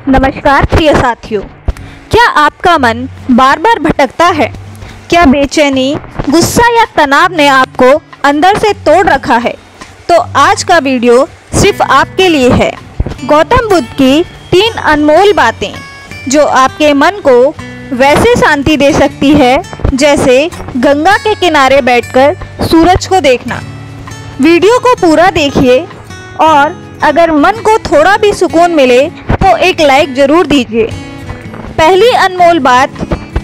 नमस्कार प्रिय साथियों, क्या आपका मन बार बार भटकता है? क्या बेचैनी, गुस्सा या तनाव ने आपको अंदर से तोड़ रखा है? तो आज का वीडियो सिर्फ आपके लिए है। गौतम बुद्ध की 3 अनमोल बातें जो आपके मन को वैसे शांति दे सकती है जैसे गंगा के किनारे बैठकर सूरज को देखना। वीडियो को पूरा देखिए और अगर मन को थोड़ा भी सुकून मिले तो एक लाइक ज़रूर दीजिए। पहली अनमोल बात,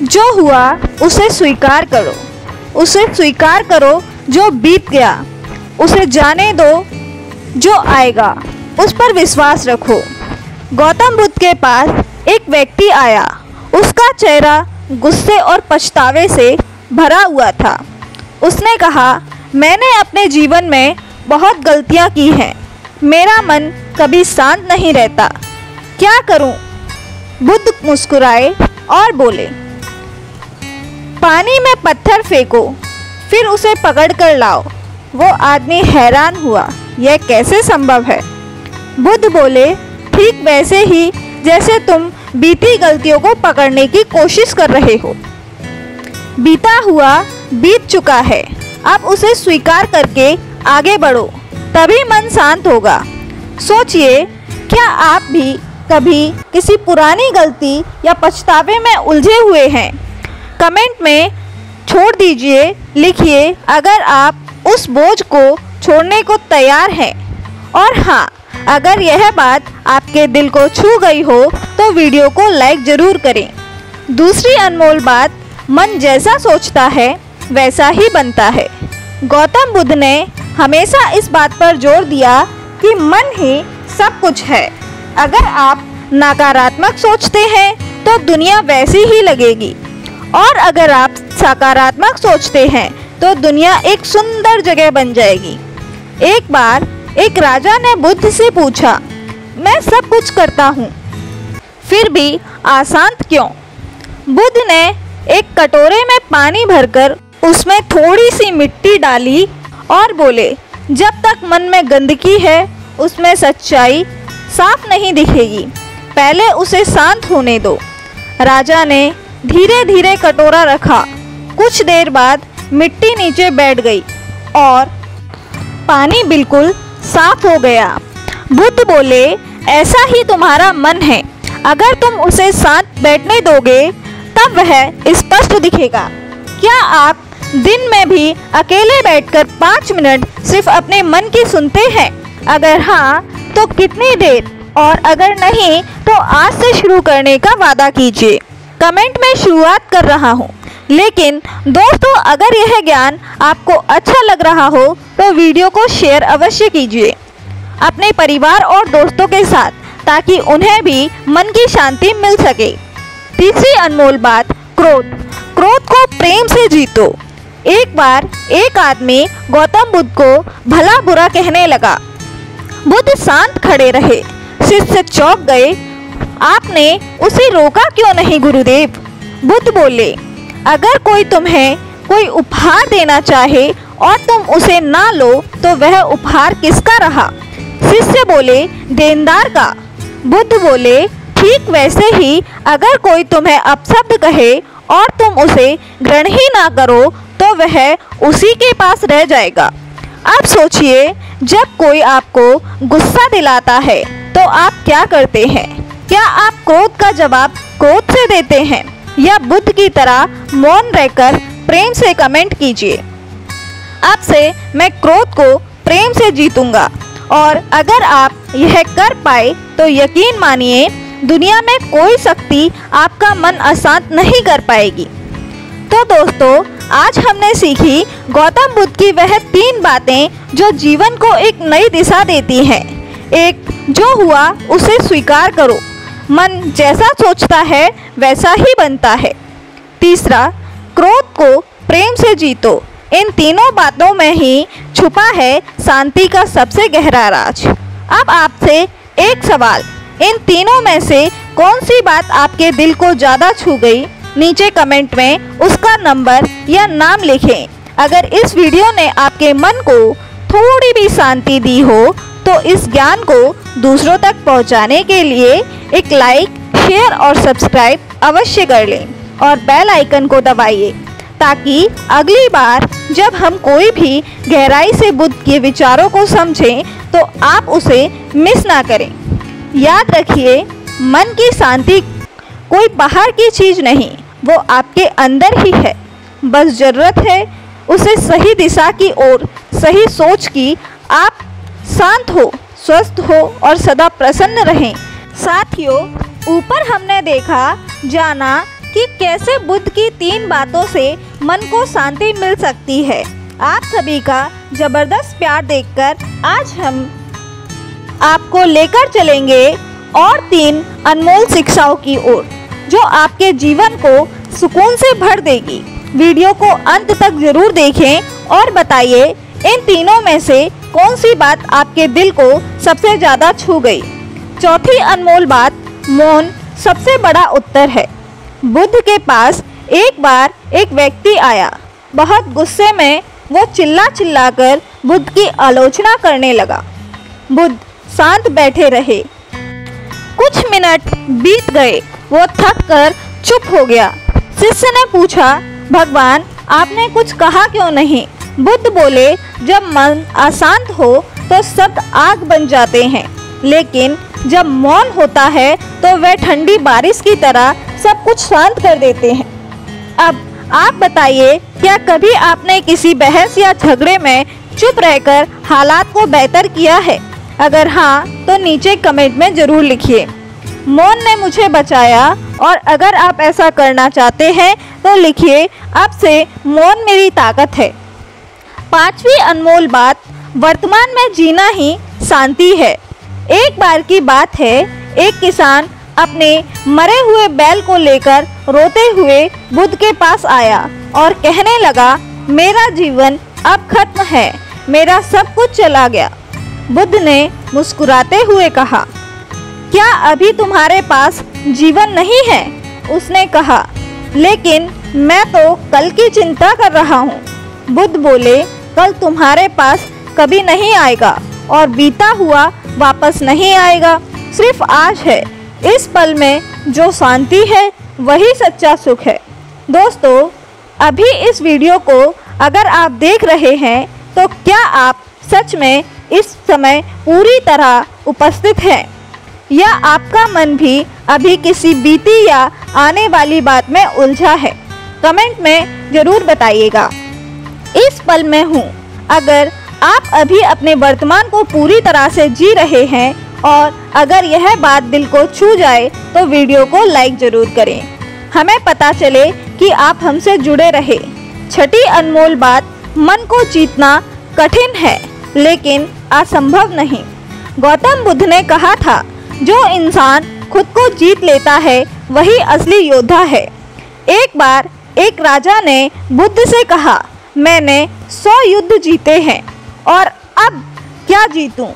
जो हुआ उसे स्वीकार करो। उसे स्वीकार करो जो बीत गया, उसे जाने दो जो आएगा, उस पर विश्वास रखो। गौतम बुद्ध के पास एक व्यक्ति आया। उसका चेहरा गुस्से और पछतावे से भरा हुआ था। उसने कहा, मैंने अपने जीवन में बहुत गलतियां की हैं। मेरा मन कभी शांत नहीं रहता। क्या करूं? बुद्ध मुस्कुराए और बोले, पानी में पत्थर फेंको, फिर उसे पकड़ कर लाओ। वो आदमी हैरान हुआ, यह कैसे संभव है? बुद्ध बोले, ठीक वैसे ही जैसे तुम बीती गलतियों को पकड़ने की कोशिश कर रहे हो। बीता हुआ बीत चुका है, अब उसे स्वीकार करके आगे बढ़ो, तभी मन शांत होगा। सोचिए, क्या आप भी कभी किसी पुरानी गलती या पछतावे में उलझे हुए हैं? कमेंट में छोड़ दीजिए, लिखिए अगर आप उस बोझ को छोड़ने को तैयार हैं। और हाँ, अगर यह बात आपके दिल को छू गई हो तो वीडियो को लाइक ज़रूर करें। दूसरी अनमोल बात, मन जैसा सोचता है वैसा ही बनता है। गौतम बुद्ध ने हमेशा इस बात पर जोर दिया कि मन ही सब कुछ है। अगर आप नकारात्मक सोचते हैं तो दुनिया वैसी ही लगेगी, और अगर आप सकारात्मक सोचते हैं तो दुनिया एक सुंदर जगह बन जाएगी। एक बार एक राजा ने बुद्ध से पूछा, मैं सब कुछ करता हूँ, फिर भी अशांत क्यों? बुद्ध ने एक कटोरे में पानी भरकर उसमें थोड़ी सी मिट्टी डाली और बोले, जब तक मन में गंदगी है उसमें सच्चाई साफ नहीं दिखेगी। पहले उसे शांत होने दो। राजा ने धीरे धीरे कटोरा रखा। कुछ देर बाद मिट्टी नीचे बैठ गई और पानी बिल्कुल साफ हो गया। बुद्ध बोले, ऐसा ही तुम्हारा मन है। अगर तुम उसे शांत बैठने दोगे तब वह स्पष्ट दिखेगा। क्या आप दिन में भी अकेले बैठकर 5 मिनट सिर्फ अपने मन की सुनते हैं? अगर हाँ तो कितनी देर, और अगर नहीं तो आज से शुरू करने का वादा कीजिए। कमेंट में शुरुआत कर रहा हूँ। लेकिन दोस्तों, अगर यह ज्ञान आपको अच्छा लग रहा हो तो वीडियो को शेयर अवश्य कीजिए अपने परिवार और दोस्तों के साथ, ताकि उन्हें भी मन की शांति मिल सके। तीसरी अनमोल बात, क्रोध। क्रोध को प्रेम से जीतो। एक बार एक आदमी गौतम बुद्ध को भला बुरा कहने लगा। बुद्ध शांत खड़े रहे, शिष्य चौंक गए। आपने उसे रोका क्यों नहीं गुरुदेव? बुद्ध बोले, अगर कोई तुम्हें कोई उपहार देना चाहे और तुम उसे ना लो तो वह उपहार किसका रहा? शिष्य बोले, देनदार का। बुद्ध बोले, ठीक वैसे ही अगर कोई तुम्हें अपशब्द कहे और तुम उसे ग्रहण ही ना करो तो वह उसी के पास रह जाएगा। अब सोचिए, जब कोई आपको गुस्सा दिलाता है तो आप क्या करते हैं? क्या आप क्रोध का जवाब क्रोध से देते हैं, या बुद्ध की तरह मौन रहकर प्रेम से? कमेंट कीजिए। अब से मैं क्रोध को प्रेम से जीतूंगा, और अगर आप यह कर पाए तो यकीन मानिए, दुनिया में कोई शक्ति आपका मन अशांत नहीं कर पाएगी। तो दोस्तों, आज हमने सीखी गौतम बुद्ध की वह 3 बातें जो जीवन को एक नई दिशा देती हैं। एक, जो हुआ उसे स्वीकार करो। मन जैसा सोचता है वैसा ही बनता है। तीसरा, क्रोध को प्रेम से जीतो। इन तीनों बातों में ही छुपा है शांति का सबसे गहरा राज। अब आपसे एक सवाल, इन तीनों में से कौन सी बात आपके दिल को ज़्यादा छू गई? नीचे कमेंट में उसका नंबर या नाम लिखें। अगर इस वीडियो ने आपके मन को थोड़ी भी शांति दी हो तो इस ज्ञान को दूसरों तक पहुंचाने के लिए एक लाइक, शेयर और सब्सक्राइब अवश्य कर लें और बेल आइकन को दबाइए, ताकि अगली बार जब हम कोई भी गहराई से बुद्ध के विचारों को समझें तो आप उसे मिस ना करें। याद रखिए, मन की शांति कोई बाहर की चीज़ नहीं, वो आपके अंदर ही है। बस ज़रूरत है उसे सही दिशा की ओर, सही सोच की। आप शांत हो, स्वस्थ हो और सदा प्रसन्न रहें। साथियों, ऊपर हमने देखा, जाना कि कैसे बुद्ध की 3 बातों से मन को शांति मिल सकती है। आप सभी का ज़बरदस्त प्यार देखकर आज हम आपको लेकर चलेंगे और 3 अनमोल शिक्षाओं की ओर, जो आपके जीवन को सुकून से भर देगी। वीडियो को अंत तक जरूर देखें और बताइए इन तीनों में से कौन सी बात आपके दिल को सबसे ज़्यादा छू गई। चौथी अनमोल बात, मौन सबसे बड़ा उत्तर है। बुद्ध के पास एक बार एक व्यक्ति आया। बहुत गुस्से में वो चिल्ला कर बुद्ध की आलोचना करने लगा। बुद्ध शांत बैठे रहे। कुछ मिनट बीत गए, वो थक कर चुप हो गया। शिष्य ने पूछा, भगवान आपने कुछ कहा क्यों नहीं? बुद्ध बोले, जब मन अशांत हो तो शब्द आग बन जाते हैं, लेकिन जब मौन होता है तो वह ठंडी बारिश की तरह सब कुछ शांत कर देते हैं। अब आप बताइए, क्या कभी आपने किसी बहस या झगड़े में चुप रहकर हालात को बेहतर किया है? अगर हाँ, तो नीचे कमेंट में ज़रूर लिखिए, मौन ने मुझे बचाया। और अगर आप ऐसा करना चाहते हैं तो लिखिए, अब से मौन मेरी ताकत है। 5वीं अनमोल बात, वर्तमान में जीना ही शांति है। एक बार की बात है, एक किसान अपने मरे हुए बैल को लेकर रोते हुए बुद्ध के पास आया और कहने लगा, मेरा जीवन अब खत्म है, मेरा सब कुछ चला गया। बुद्ध ने मुस्कुराते हुए कहा, क्या अभी तुम्हारे पास जीवन नहीं है? उसने कहा, लेकिन मैं तो कल की चिंता कर रहा हूँ। बुद्ध बोले, कल तुम्हारे पास कभी नहीं आएगा और बीता हुआ वापस नहीं आएगा, सिर्फ आज है। इस पल में जो शांति है वही सच्चा सुख है। दोस्तों, अभी इस वीडियो को अगर आप देख रहे हैं तो क्या आप सच में इस समय पूरी तरह उपस्थित हैं, या आपका मन भी अभी किसी बीती या आने वाली बात में उलझा है? कमेंट में ज़रूर बताइएगा। इस पल में हूँ। अगर आप अभी अपने वर्तमान को पूरी तरह से जी रहे हैं और अगर यह बात दिल को छू जाए तो वीडियो को लाइक ज़रूर करें, हमें पता चले कि आप हमसे जुड़े रहे। 6ठी अनमोल बात, मन को जीतना कठिन है लेकिन असंभव नहीं। गौतम बुद्ध ने कहा था, जो इंसान खुद को जीत लेता है वही असली योद्धा है। एक बार एक राजा ने बुद्ध से कहा, मैंने 100 युद्ध जीते हैं और अब क्या जीतूं?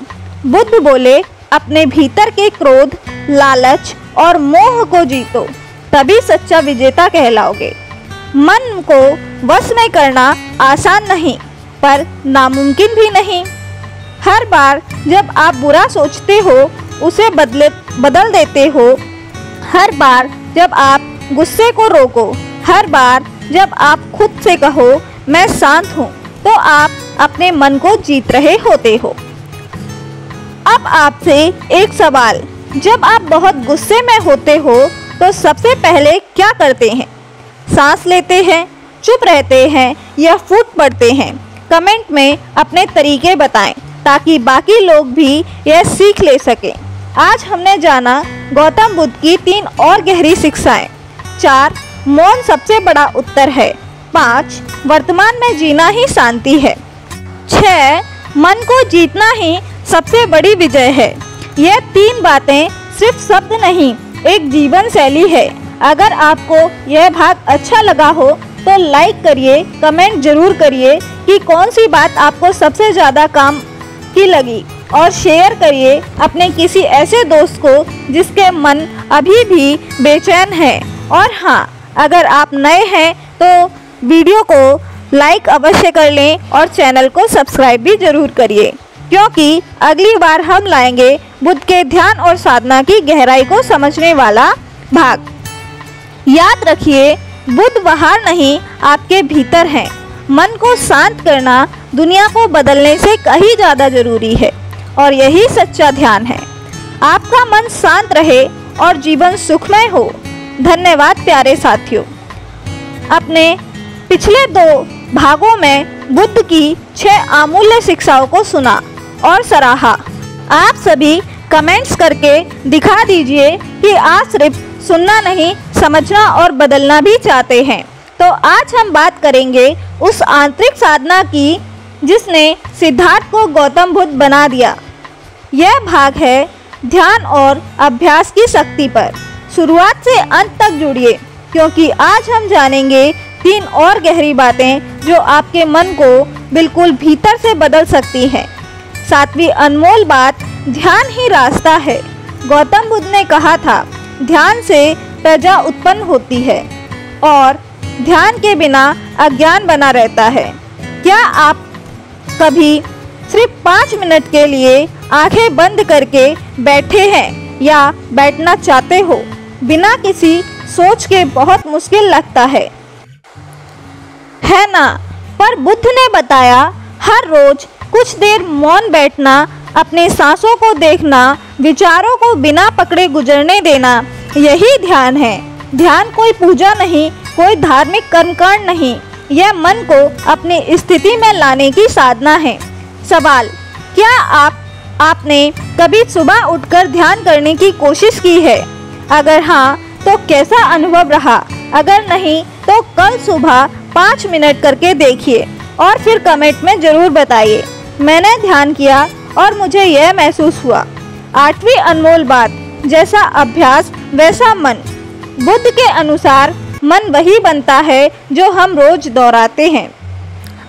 बुद्ध बोले, अपने भीतर के क्रोध, लालच और मोह को जीतो, तभी सच्चा विजेता कहलाओगे। मन को वश में करना आसान नहीं, पर नामुमकिन भी नहीं। हर बार जब आप बुरा सोचते हो उसे बदल देते हो। हर बार जब आप गुस्से को रोको, हर बार जब आप खुद से कहो मैं शांत हूँ, तो आप अपने मन को जीत रहे होते हो। अब आपसे एक सवाल, जब आप बहुत गुस्से में होते हो तो सबसे पहले क्या करते हैं? सांस लेते हैं, चुप रहते हैं या फूट पड़ते हैं? कमेंट में अपने तरीके बताएं ताकि बाकी लोग भी यह सीख ले सकें। आज हमने जाना गौतम बुद्ध की 3 और गहरी शिक्षाएं। 4, मौन सबसे बड़ा उत्तर है। 5, वर्तमान में जीना ही शांति है। 6, मन को जीतना ही सबसे बड़ी विजय है। यह 3 बातें सिर्फ शब्द नहीं, एक जीवन शैली है। अगर आपको यह भाग अच्छा लगा हो तो लाइक करिए, कमेंट जरूर करिए कि कौन सी बात आपको सबसे ज़्यादा काम की लगी, और शेयर करिए अपने किसी ऐसे दोस्त को जिसके मन अभी भी बेचैन है। और हाँ, अगर आप नए हैं तो वीडियो को लाइक अवश्य कर लें और चैनल को सब्सक्राइब भी ज़रूर करिए। क्योंकि अगली बार हम लाएंगे बुद्ध के ध्यान और साधना की गहराई को समझने वाला भाग। याद रखिए, बुद्ध बाहर नहीं, आपके भीतर हैं। मन को शांत करना दुनिया को बदलने से कहीं ज़्यादा जरूरी है और यही सच्चा ध्यान है। आपका मन शांत रहे और जीवन सुखमय हो। धन्यवाद प्यारे साथियों। अपने पिछले 2 भागों में बुद्ध की 6 अमूल्य शिक्षाओं को सुना और सराहा। आप सभी कमेंट्स करके दिखा दीजिए कि आप सिर्फ सुनना नहीं, समझना और बदलना भी चाहते हैं। तो आज हम बात करेंगे उस आंतरिक साधना की जिसने सिद्धार्थ को गौतम बुद्ध बना दिया। यह भाग है ध्यान और अभ्यास की शक्ति पर। शुरुआत से अंत तक जुड़िए, क्योंकि आज हम जानेंगे 3 और गहरी बातें जो आपके मन को बिल्कुल भीतर से बदल सकती हैं। 7वीं अनमोल बात, ध्यान ही रास्ता है। गौतम बुद्ध ने कहा था, ध्यान से प्रज्ञा उत्पन्न होती है और ध्यान के बिना अज्ञान बना रहता है। क्या आप कभी सिर्फ 5 मिनट के लिए आंखें बंद करके बैठे हैं या बैठना चाहते हो? बिना किसी सोच के बहुत मुश्किल लगता है ना? पर बुद्ध ने बताया, हर रोज कुछ देर मौन बैठना, अपने सांसों को देखना, विचारों को बिना पकड़े गुजरने देना, यही ध्यान है। ध्यान कोई पूजा नहीं, कोई धार्मिक कर्मकांड नहीं, यह मन को अपनी स्थिति में लाने की साधना है। सवाल, क्या आपने कभी सुबह उठकर ध्यान करने की कोशिश की है? अगर हाँ, तो कैसा अनुभव रहा? अगर नहीं, तो कल सुबह 5 मिनट करके देखिए और फिर कमेंट में ज़रूर बताइए, मैंने ध्यान किया और मुझे यह महसूस हुआ। 8वीं अनमोल बात, जैसा अभ्यास वैसा मन। बुद्ध के अनुसार मन वही बनता है जो हम रोज दोहराते हैं।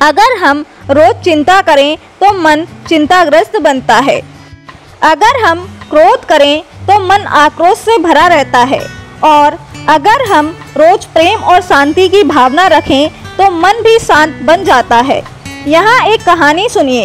अगर हम रोज चिंता करें तो मन चिंताग्रस्त बनता है। अगर हम क्रोध करें तो मन आक्रोश से भरा रहता है और अगर हम रोज प्रेम और शांति की भावना रखें तो मन भी शांत बन जाता है। यहाँ एक कहानी सुनिए।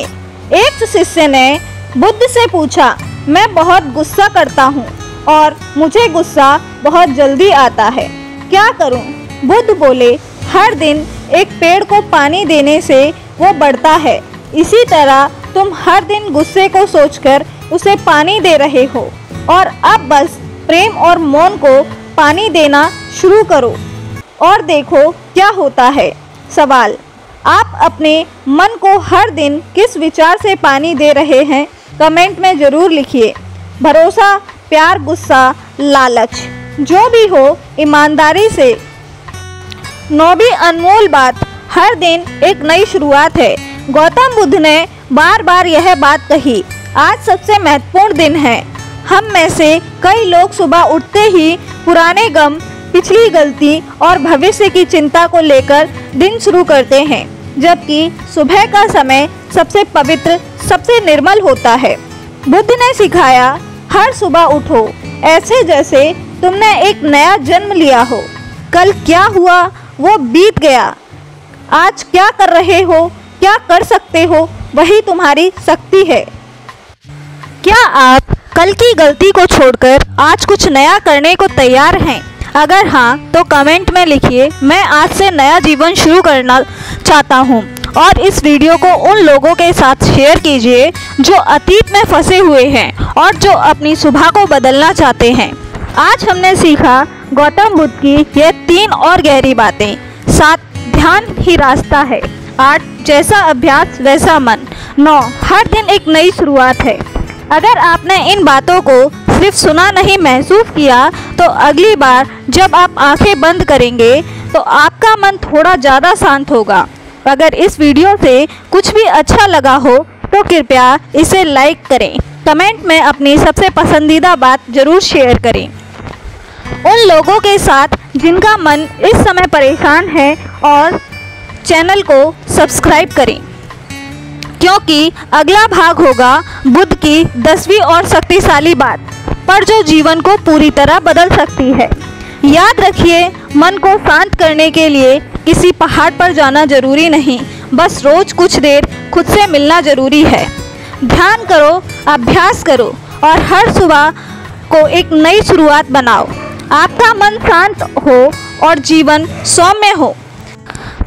एक शिष्य ने बुद्ध से पूछा, मैं बहुत गुस्सा करता हूँ और मुझे गुस्सा बहुत जल्दी आता है, क्या करूँ? बुद्ध बोले, हर दिन एक पेड़ को पानी देने से वो बढ़ता है। इसी तरह तुम हर दिन गुस्से को सोचकर उसे पानी दे रहे हो और अब बस प्रेम और मौन को पानी देना शुरू करो और देखो क्या होता है। सवाल, आप अपने मन को हर दिन किस विचार से पानी दे रहे हैं? कमेंट में ज़रूर लिखिए। भरोसा, प्यार, गुस्सा, लालच, जो भी हो, ईमानदारी से। 9वीं अनमोल बात, हर दिन एक नई शुरुआत है। गौतम बुद्ध ने बार बार यह बात कही। आज सबसे महत्वपूर्ण दिन है। हम में से कई लोग सुबह उठते ही पुराने गम, पिछली गलती और भविष्य की चिंता को लेकर दिन शुरू करते हैं, जबकि सुबह का समय सबसे पवित्र, सबसे निर्मल होता है। बुद्ध ने सिखाया, हर सुबह उठो ऐसे जैसे तुमने एक नया जन्म लिया हो। कल क्या हुआ वो बीत गया। आज क्या कर रहे हो, क्या कर सकते हो, वही तुम्हारी शक्ति है। क्या आप कल की गलती को छोड़कर आज कुछ नया करने को तैयार हैं? अगर हाँ, तो कमेंट में लिखिए, मैं आज से नया जीवन शुरू करना चाहता हूँ। और इस वीडियो को उन लोगों के साथ शेयर कीजिए जो अतीत में फंसे हुए हैं और जो अपनी सुबह को बदलना चाहते हैं। आज हमने सीखा गौतम बुद्ध की ये 3 और गहरी बातें। 7, ध्यान ही रास्ता है। 8, जैसा अभ्यास वैसा मन। 9, हर दिन एक नई शुरुआत है। अगर आपने इन बातों को सिर्फ सुना नहीं, महसूस किया, तो अगली बार जब आप आंखें बंद करेंगे तो आपका मन थोड़ा ज़्यादा शांत होगा। अगर इस वीडियो से कुछ भी अच्छा लगा हो तो कृपया इसे लाइक करें। कमेंट में अपनी सबसे पसंदीदा बात ज़रूर शेयर करें उन लोगों के साथ जिनका मन इस समय परेशान है, और चैनल को सब्सक्राइब करें, क्योंकि अगला भाग होगा बुद्ध की 10वीं और शक्तिशाली बात पर, जो जीवन को पूरी तरह बदल सकती है। याद रखिए, मन को शांत करने के लिए किसी पहाड़ पर जाना जरूरी नहीं, बस रोज कुछ देर खुद से मिलना जरूरी है। ध्यान करो, अभ्यास करो और हर सुबह को एक नई शुरुआत बनाओ। आपका मन शांत हो और जीवन सौम्य हो।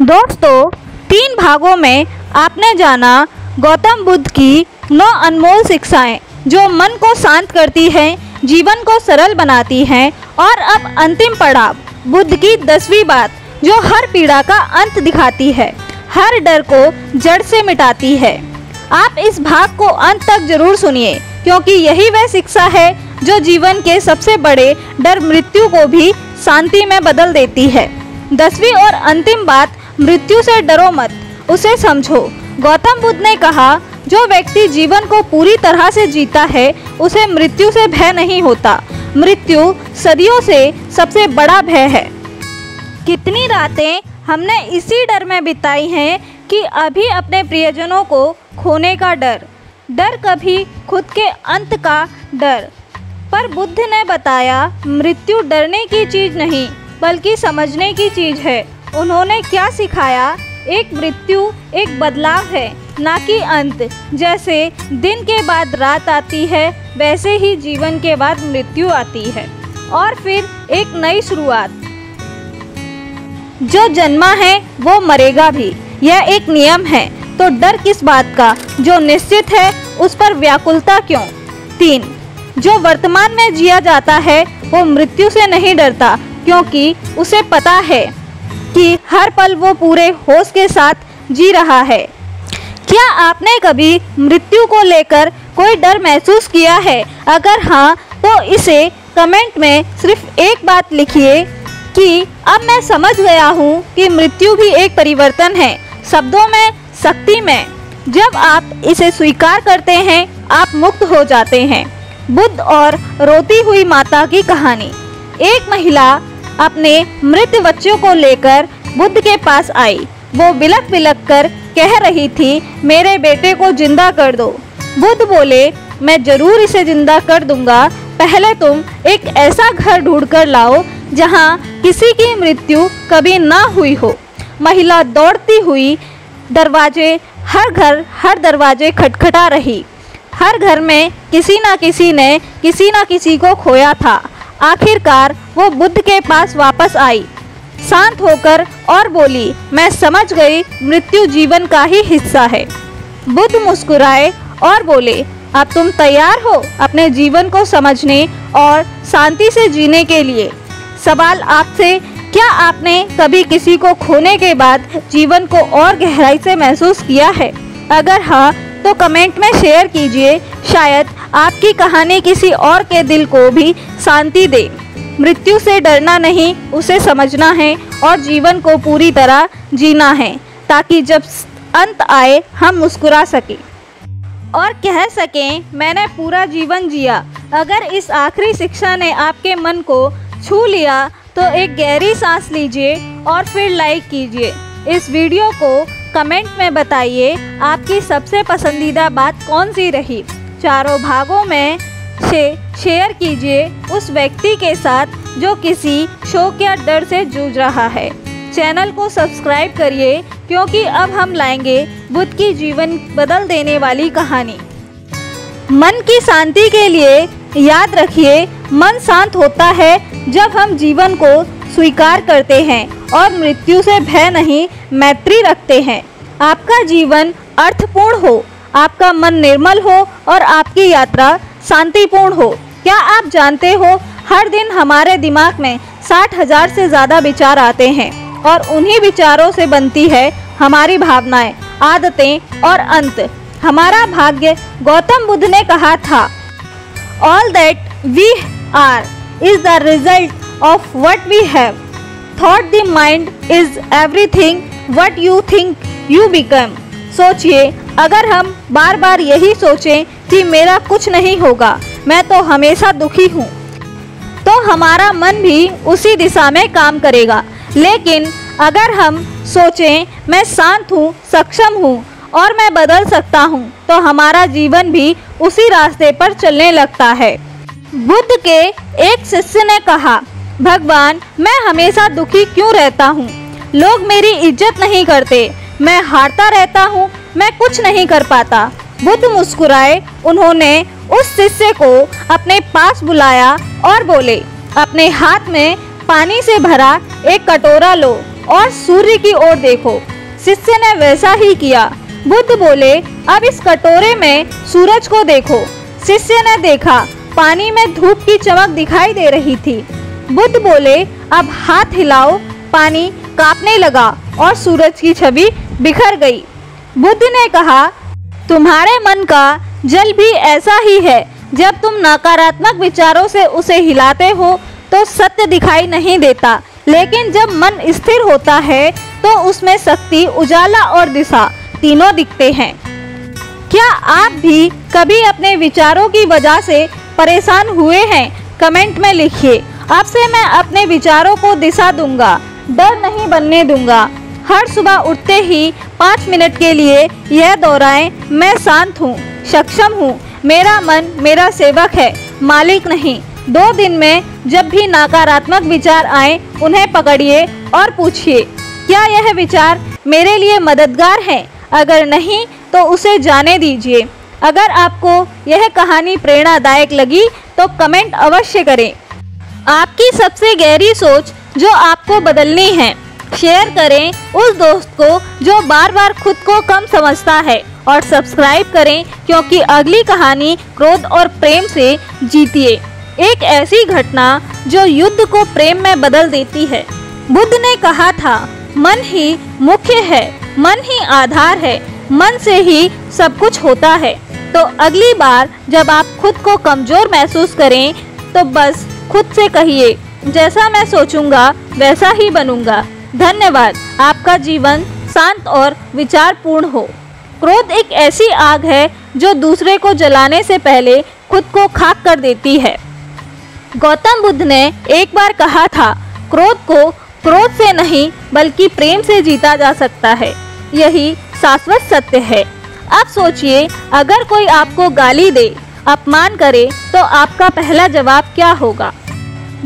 दोस्तों, 3 भागों में आपने जाना गौतम बुद्ध की 9 अनमोल शिक्षाएं जो मन को शांत करती हैं, जीवन को सरल बनाती हैं। और अब अंतिम पड़ाव, बुद्ध की 10वीं बात जो हर पीड़ा का अंत दिखाती है, हर डर को जड़ से मिटाती है। आप इस भाग को अंत तक जरूर सुनिए, क्योंकि यही वह शिक्षा है जो जीवन के सबसे बड़े डर मृत्यु को भी शांति में बदल देती है। 10वीं और अंतिम बात, मृत्यु से डरो मत, उसे समझो। गौतम बुद्ध ने कहा, जो व्यक्ति जीवन को पूरी तरह से जीता है उसे मृत्यु से भय नहीं होता। मृत्यु सदियों से सबसे बड़ा भय है। कितनी रातें हमने इसी डर में बिताई हैं कि अभी अपने प्रियजनों को खोने का डर, कभी खुद के अंत का डर। पर बुद्ध ने बताया, मृत्यु डरने की चीज़ नहीं बल्कि समझने की चीज़ है। उन्होंने क्या सिखाया? एक मृत्यु एक बदलाव है, ना कि अंत। जैसे दिन के बाद रात आती है, वैसे ही जीवन के बाद मृत्यु आती है और फिर एक नई शुरुआत। जो जन्मा है वो मरेगा भी, यह एक नियम है। तो डर किस बात का? जो निश्चित है उस पर व्याकुलता क्यों? 3, जो वर्तमान में जिया जाता है वो मृत्यु से नहीं डरता, क्योंकि उसे पता है कि हर पल वो पूरे होश के साथ जी रहा है। क्या आपने कभी मृत्यु को लेकर कोई डर महसूस किया है? अगर हाँ, तो इसे कमेंट में सिर्फ एक बात लिखिए कि अब मैं समझ गया हूँ कि मृत्यु भी एक परिवर्तन है, शब्दों में, शक्ति में। जब आप इसे स्वीकार करते हैं, आप मुक्त हो जाते हैं। बुद्ध और रोती हुई माता की कहानी। एक महिला अपने मृत बच्चों को लेकर बुद्ध के पास आई। वो बिलख बिलख कर कह रही थी, मेरे बेटे को जिंदा कर दो। बुद्ध बोले, मैं जरूर इसे जिंदा कर दूंगा, पहले तुम एक ऐसा घर ढूंढ कर लाओ जहाँ किसी की मृत्यु कभी ना हुई हो। महिला दौड़ती हुई हर दरवाजे खटखटा रही। हर घर में किसी न किसी को खोया था। आखिरकार वो बुद्ध के पास वापस आई, शांत होकर, और बोली, मैं समझ गई, मृत्यु जीवन का ही हिस्सा है। बुद्ध मुस्कुराए और बोले, अब तुम तैयार हो अपने जीवन को समझने और शांति से जीने के लिए? सवाल आपसे, क्या आपने कभी किसी को खोने के बाद जीवन को और गहराई से महसूस किया है? अगर हाँ, तो कमेंट में शेयर कीजिए, शायद आपकी कहानी किसी और के दिल को भी शांति दे। मृत्यु से डरना नहीं, उसे समझना है और जीवन को पूरी तरह जीना है, ताकि जब अंत आए हम मुस्कुरा सकें और कह सकें, मैंने पूरा जीवन जिया। अगर इस आखिरी शिक्षा ने आपके मन को छू लिया तो एक गहरी सांस लीजिए और फिर लाइक कीजिए। इस वीडियो को कमेंट में बताइए आपकी सबसे पसंदीदा बात कौन सी रही। चारों भागों में से शेयर कीजिए उस व्यक्ति के साथ जो किसी शौक या डर से जूझ रहा है। चैनल को सब्सक्राइब करिए, क्योंकि अब हम लाएंगे बुद्ध की जीवन बदल देने वाली कहानी। मन की शांति के लिए याद रखिए, मन शांत होता है जब हम जीवन को स्वीकार करते हैं और मृत्यु से भय नहीं, मैत्री रखते हैं। आपका जीवन अर्थपूर्ण हो, आपका मन निर्मल हो और आपकी यात्रा शांतिपूर्ण हो। क्या आप जानते हो, हर दिन हमारे दिमाग में 60,000 से ज़्यादा विचार आते हैं और उन्हीं विचारों से बनती है हमारी भावनाएं, आदतें और अंत हमारा भाग्य। गौतम बुद्ध ने कहा था, all that we are is the result of what we have thought. The mind is everything what you think you become. सोचिए, अगर हम बार बार यही सोचें कि मेरा कुछ नहीं होगा, मैं तो हमेशा दुखी हूँ, तो हमारा मन भी उसी दिशा में काम करेगा। लेकिन अगर हम सोचें, मैं शांत हूँ, सक्षम हूँ और मैं बदल सकता हूँ, तो हमारा जीवन भी उसी रास्ते पर चलने लगता है। बुद्ध के एक शिष्य ने कहा, भगवान, मैं हमेशा दुखी क्यों रहता हूँ? लोग मेरी इज्जत नहीं करते, मैं हारता रहता हूँ, मैं कुछ नहीं कर पाता। बुद्ध मुस्कुराए। उन्होंने उस शिष्य को अपने पास बुलाया और बोले, अपने हाथ में पानी से भरा एक कटोरा लो और सूर्य की ओर देखो। शिष्य ने वैसा ही किया। बुद्ध बोले, अब इस कटोरे में सूरज को देखो। शिष्य ने देखा, पानी में धूप की चमक दिखाई दे रही थी। बुद्ध बोले, अब हाथ हिलाओ। पानी कांपने लगा और सूरज की छवि बिखर गई। बुद्ध ने कहा, तुम्हारे मन का जल भी ऐसा ही है। जब तुम नकारात्मक विचारों से उसे हिलाते हो तो सत्य दिखाई नहीं देता, लेकिन जब मन स्थिर होता है तो उसमें शक्ति, उजाला और दिशा तीनों दिखते हैं। क्या आप भी कभी अपने विचारों की वजह से परेशान हुए हैं? कमेंट में लिखिए। अब से मैं अपने विचारों को दिशा दूंगा, डर नहीं बनने दूंगा। हर सुबह उठते ही 5 मिनट के लिए यह दोहराएं, मैं शांत हूँ, सक्षम हूँ, मेरा मन मेरा सेवक है, मालिक नहीं। 2 दिन में जब भी नकारात्मक विचार आए, उन्हें पकड़िए और पूछिए, क्या यह विचार मेरे लिए मददगार है? अगर नहीं तो उसे जाने दीजिए। अगर आपको यह कहानी प्रेरणादायक लगी तो कमेंट अवश्य करें। आपकी सबसे गहरी सोच जो आपको बदलनी है, शेयर करें उस दोस्त को जो बार बार खुद को कम समझता है, और सब्सक्राइब करें क्योंकि अगली कहानी क्रोध और प्रेम से जीतिए। एक ऐसी घटना जो युद्ध को प्रेम में बदल देती है। बुद्ध ने कहा था, मन ही मुख्य है, मन ही आधार है, मन से ही सब कुछ होता है। तो अगली बार जब आप खुद को कमजोर महसूस करें तो बस खुद से कहिए, जैसा मैं सोचूंगा वैसा ही बनूंगा। धन्यवाद। आपका जीवन शांत और विचारपूर्ण हो। क्रोध एक ऐसी आग है जो दूसरे को जलाने से पहले खुद को खाक कर देती है। गौतम बुद्ध ने एक बार कहा था, क्रोध को क्रोध से नहीं बल्कि प्रेम से जीता जा सकता है। यही शाश्वत सत्य है। अब सोचिए, अगर कोई आपको गाली दे, अपमान करे, तो आपका पहला जवाब क्या होगा?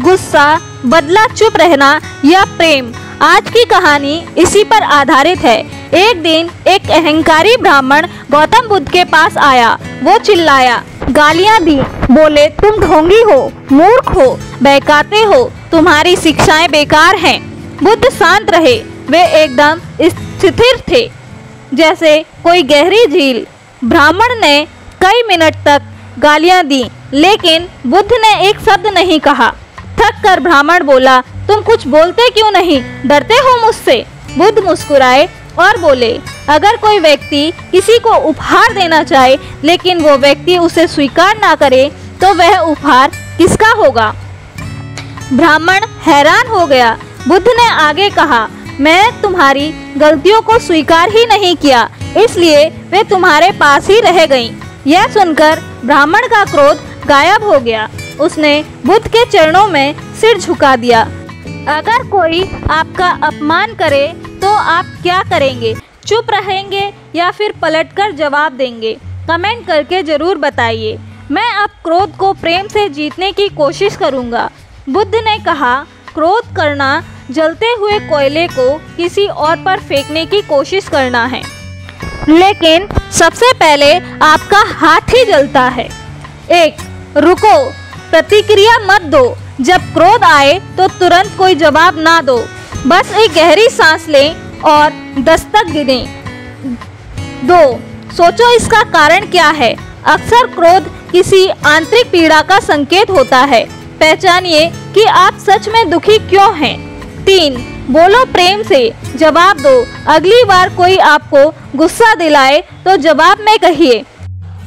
गुस्सा, बदला, चुप रहना या प्रेम? आज की कहानी इसी पर आधारित है। एक दिन एक अहंकारी ब्राह्मण गौतम बुद्ध के पास आया। वो चिल्लाया, गालियां दी, बोले, तुम ढोंगी हो, मूर्ख हो, बहकाते हो, तुम्हारी शिक्षाएं बेकार हैं। बुद्ध शांत रहे। वे एकदम स्थिर थे, जैसे कोई गहरी झील। ब्राह्मण ने कई मिनट तक गालियां दी, लेकिन बुद्ध ने एक शब्द नहीं कहा। थक कर ब्राह्मण बोला, तुम कुछ बोलते क्यों नहीं? डरते हो मुझसे? बुद्ध मुस्कुराए और बोले, अगर कोई व्यक्ति किसी को उपहार देना चाहे लेकिन वो व्यक्ति उसे स्वीकार ना करे तो वह उपहार किसका होगा? ब्राह्मण हैरान हो गया। बुद्ध ने आगे कहा, मैं तुम्हारी गलतियों को स्वीकार ही नहीं किया, इसलिए वे तुम्हारे पास ही रह गईं। यह सुनकर ब्राह्मण का क्रोध गायब हो गया। उसने बुद्ध के चरणों में सिर झुका दिया। अगर कोई आपका अपमान करे तो आप क्या करेंगे? चुप रहेंगे या फिर पलटकर जवाब देंगे? कमेंट करके ज़रूर बताइए। मैं अब क्रोध को प्रेम से जीतने की कोशिश करूँगा। बुद्ध ने कहा, क्रोध करना जलते हुए कोयले को किसी और पर फेंकने की कोशिश करना है, लेकिन सबसे पहले आपका हाथ ही जलता है। 1. रुको, प्रतिक्रिया मत दो। जब क्रोध आए तो तुरंत कोई जवाब ना दो, बस एक गहरी सांस लें और 10 तक गिनें। 2. सोचो इसका कारण क्या है। अक्सर क्रोध किसी आंतरिक पीड़ा का संकेत होता है। पहचानिए कि आप सच में दुखी क्यों हैं। 3. बोलो प्रेम से, जवाब दो। अगली बार कोई आपको गुस्सा दिलाए तो जवाब में कहिए,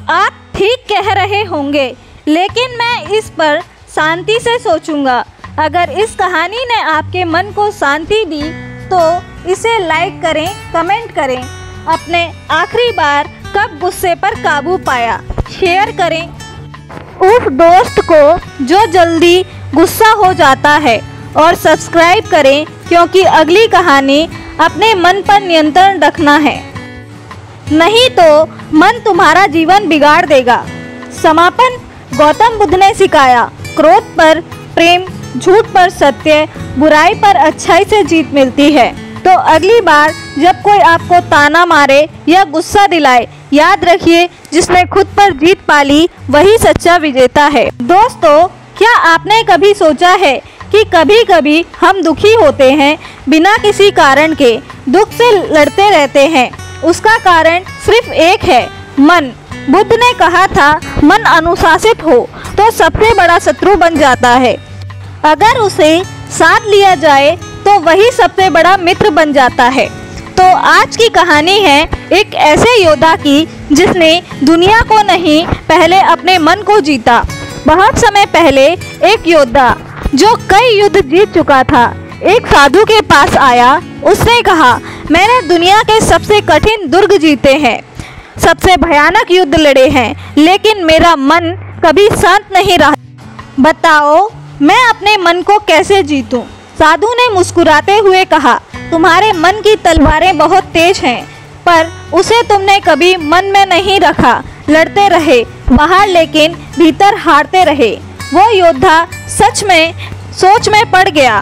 आप ठीक कह रहे होंगे, लेकिन मैं इस पर शांति से सोचूंगा। अगर इस कहानी ने आपके मन को शांति दी तो इसे लाइक करें, कमेंट करें। अपने आखिरी बार कब गुस्से पर काबू पाया, शेयर करें उस दोस्त को जो जल्दी गुस्सा हो जाता है, और सब्सक्राइब करें क्योंकि अगली कहानी अपने मन पर नियंत्रण रखना है, नहीं तो मन तुम्हारा जीवन बिगाड़ देगा। समापन। गौतम बुद्ध ने सिखाया, क्रोध पर प्रेम, झूठ पर सत्य, बुराई पर अच्छाई से जीत मिलती है। तो अगली बार जब कोई आपको ताना मारे या गुस्सा दिलाए, याद रखिए जिसने खुद पर जीत पा ली वही सच्चा विजेता है। दोस्तों, क्या आपने कभी सोचा है कि कभी कभी हम दुखी होते हैं बिना किसी कारण के, दुख से लड़ते रहते हैं। उसका कारण सिर्फ एक है, मन। बुद्ध ने कहा था, मन अनुशासित हो तो सबसे बड़ा शत्रु बन जाता है। अगर उसे साथ लिया जाए तो वही सबसे बड़ा मित्र बन जाता है। तो आज की कहानी है एक ऐसे योद्धा की जिसने दुनिया को नहीं, पहले अपने मन को जीता। बहुत समय पहले एक योद्धा जो कई युद्ध जीत चुका था, एक साधु के पास आया। उसने कहा, मैंने दुनिया के सबसे कठिन दुर्ग जीते हैं, सबसे भयानक युद्ध लड़े हैं, लेकिन मेरा मन कभी शांत नहीं रहा। बताओ मैं अपने मन को कैसे जीतूं? साधु ने मुस्कुराते हुए कहा, तुम्हारे मन की तलवारें बहुत तेज हैं, पर उसे तुमने कभी मन में नहीं रखा। लड़ते रहे बाहर, लेकिन भीतर हारते रहे। वो योद्धा सच में सोच में पड़ गया।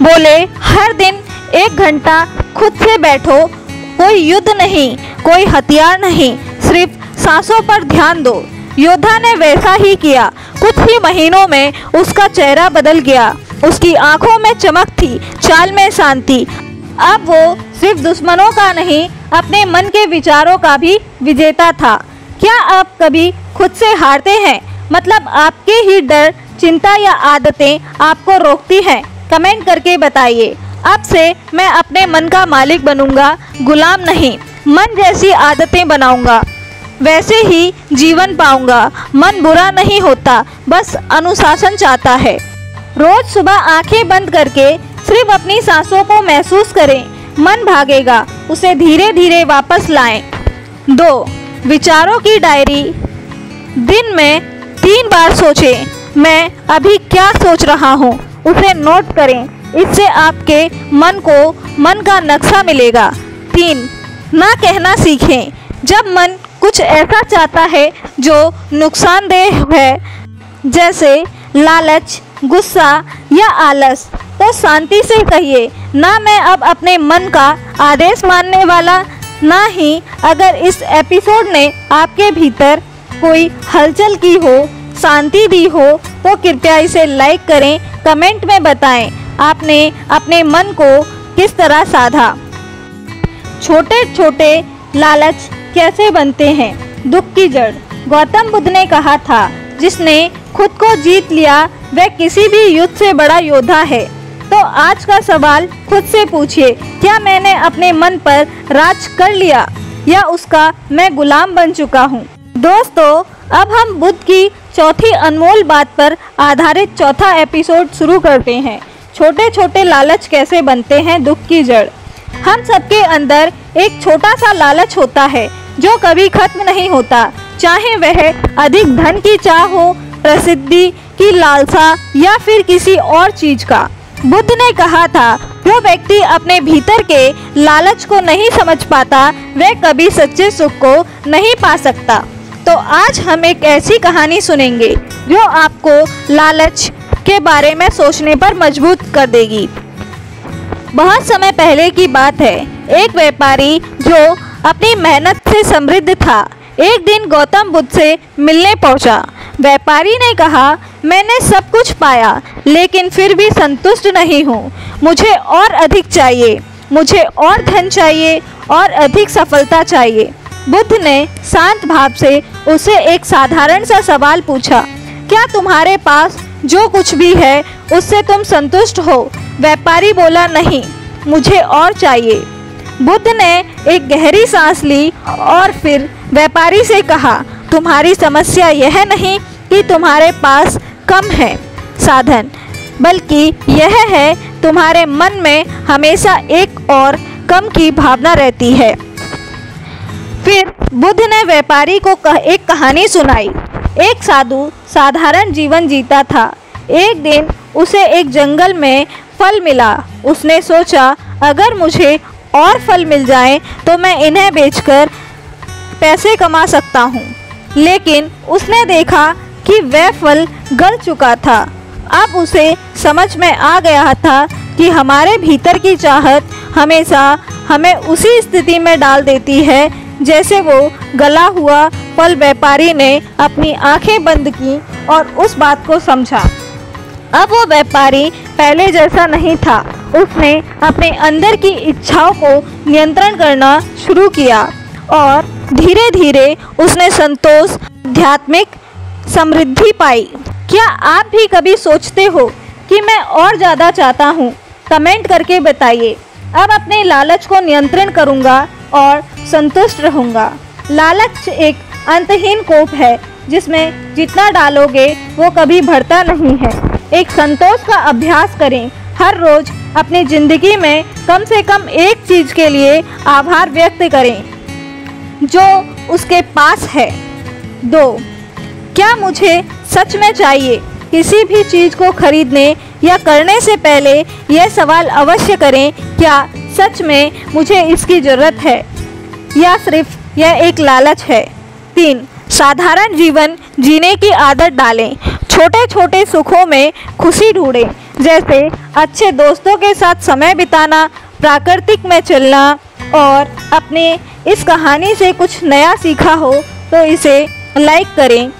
बोले, हर दिन 1 घंटा खुद से बैठो, कोई युद्ध नहीं, कोई हथियार नहीं, सिर्फ सांसों पर ध्यान दो। योद्धा ने वैसा ही किया। कुछ ही महीनों में उसका चेहरा बदल गया। उसकी आंखों में चमक थी, चाल में शांति। अब वो सिर्फ दुश्मनों का नहीं, अपने मन के विचारों का भी विजेता था। क्या आप कभी खुद से हारते हैं? मतलब आपके ही डर, चिंता या आदतें आपको रोकती हैं? कमेंट करके बताइए। अब से मैं अपने मन का मालिक बनूंगा, गुलाम नहीं। मन जैसी आदतें बनाऊंगा, वैसे ही जीवन पाऊंगा। मन बुरा नहीं होता, बस अनुशासन चाहता है। रोज सुबह आंखें बंद करके सिर्फ अपनी सांसों को महसूस करें, मन भागेगा, उसे धीरे धीरे वापस लाएं। 2. विचारों की डायरी। दिन में 3 बार सोचें, मैं अभी क्या सोच रहा हूँ, उसे नोट करें। इससे आपके मन को मन का नक्शा मिलेगा। 3. ना कहना सीखें। जब मन कुछ ऐसा चाहता है जो नुकसानदेह है, जैसे लालच, गुस्सा या आलस, तो शांति से कहिए, ना मैं अब अपने मन का आदेश मानने वाला। ना ही अगर इस एपिसोड ने आपके भीतर कोई हलचल की हो, शांति दी हो, तो कृपया इसे लाइक करें, कमेंट में बताएं आपने अपने मन को किस तरह साधा। छोटे छोटे लालच कैसे बनते हैं? दुख की जड़। गौतम बुद्ध ने कहा था, जिसने खुद को जीत लिया वह किसी भी युद्ध से बड़ा योद्धा है। तो आज का सवाल खुद से पूछिए, क्या मैंने अपने मन पर राज कर लिया या उसका मैं गुलाम बन चुका हूँ? दोस्तों, अब हम बुद्ध की चौथी अनमोल बात पर आधारित चौथा एपिसोड शुरू करते हैं। छोटे छोटे लालच कैसे बनते हैं? दुख की जड़। हम सबके अंदर एक छोटा सा लालच होता है जो कभी खत्म नहीं होता, चाहे वह अधिक धन की चाह हो, प्रसिद्धि की लालसा या फिर किसी और चीज का। बुद्ध ने कहा था, जो व्यक्ति अपने भीतर के लालच को नहीं समझ पाता वह कभी सच्चे सुख को नहीं पा सकता। तो आज हम एक ऐसी कहानी सुनेंगे जो आपको लालच के बारे में सोचने पर मजबूर कर देगी। बहुत समय पहले की बात है। एक व्यापारी जो अपनी मेहनत से समृद्ध था, एक दिन गौतम बुद्ध से मिलने पहुंचा। व्यापारी ने कहा, मैंने सब कुछ पाया लेकिन फिर भी संतुष्ट नहीं हूँ। मुझे और अधिक चाहिए, मुझे और धन चाहिए और अधिक सफलता चाहिए। बुद्ध ने शांत भाव से उसे एक साधारण सा सवाल पूछा, क्या तुम्हारे पास जो कुछ भी है उससे तुम संतुष्ट हो? व्यापारी बोला, नहीं, मुझे और चाहिए। बुद्ध ने एक गहरी सांस ली और फिर व्यापारी से कहा, तुम्हारी समस्या यह नहीं कि तुम्हारे पास कम है साधन, बल्कि यह है तुम्हारे मन में हमेशा एक और कम की भावना रहती है। फिर बुद्ध ने व्यापारी को एक कहानी सुनाई। एक साधु साधारण जीवन जीता था। एक दिन उसे एक जंगल में फल मिला। उसने सोचा, अगर मुझे और फल मिल जाएं तो मैं इन्हें बेचकर पैसे कमा सकता हूँ। लेकिन उसने देखा कि वह फल गल चुका था। अब उसे समझ में आ गया था कि हमारे भीतर की चाहत हमेशा हमें उसी स्थिति में डाल देती है जैसे वो गला हुआ फल व्यापारी ने अपनी आंखें बंद की और उस बात को समझा। अब वो व्यापारी पहले जैसा नहीं था। उसने अपने अंदर की इच्छाओं को नियंत्रण करना शुरू किया और धीरे धीरे उसने संतोष, आध्यात्मिक समृद्धि पाई। क्या आप भी कभी सोचते हो कि मैं और ज़्यादा चाहता हूँ? कमेंट करके बताइए। अब अपने लालच को नियंत्रण करूँगा और संतुष्ट रहूँगा। लालच एक अंतहीन कूप है जिसमें जितना डालोगे वो कभी भरता नहीं है। एक संतोष का अभ्यास करें। हर रोज अपनी ज़िंदगी में कम से कम एक चीज़ के लिए आभार व्यक्त करें जो उसके पास है। 2. क्या मुझे सच में चाहिए? किसी भी चीज़ को खरीदने या करने से पहले यह सवाल अवश्य करें, क्या सच में मुझे इसकी ज़रूरत है या सिर्फ यह एक लालच है? 3. साधारण जीवन जीने की आदत डालें। छोटे छोटे सुखों में खुशी ढूंढें, जैसे अच्छे दोस्तों के साथ समय बिताना, प्राकृतिक में चलना। और अपने इस कहानी से कुछ नया सीखा हो तो इसे लाइक करें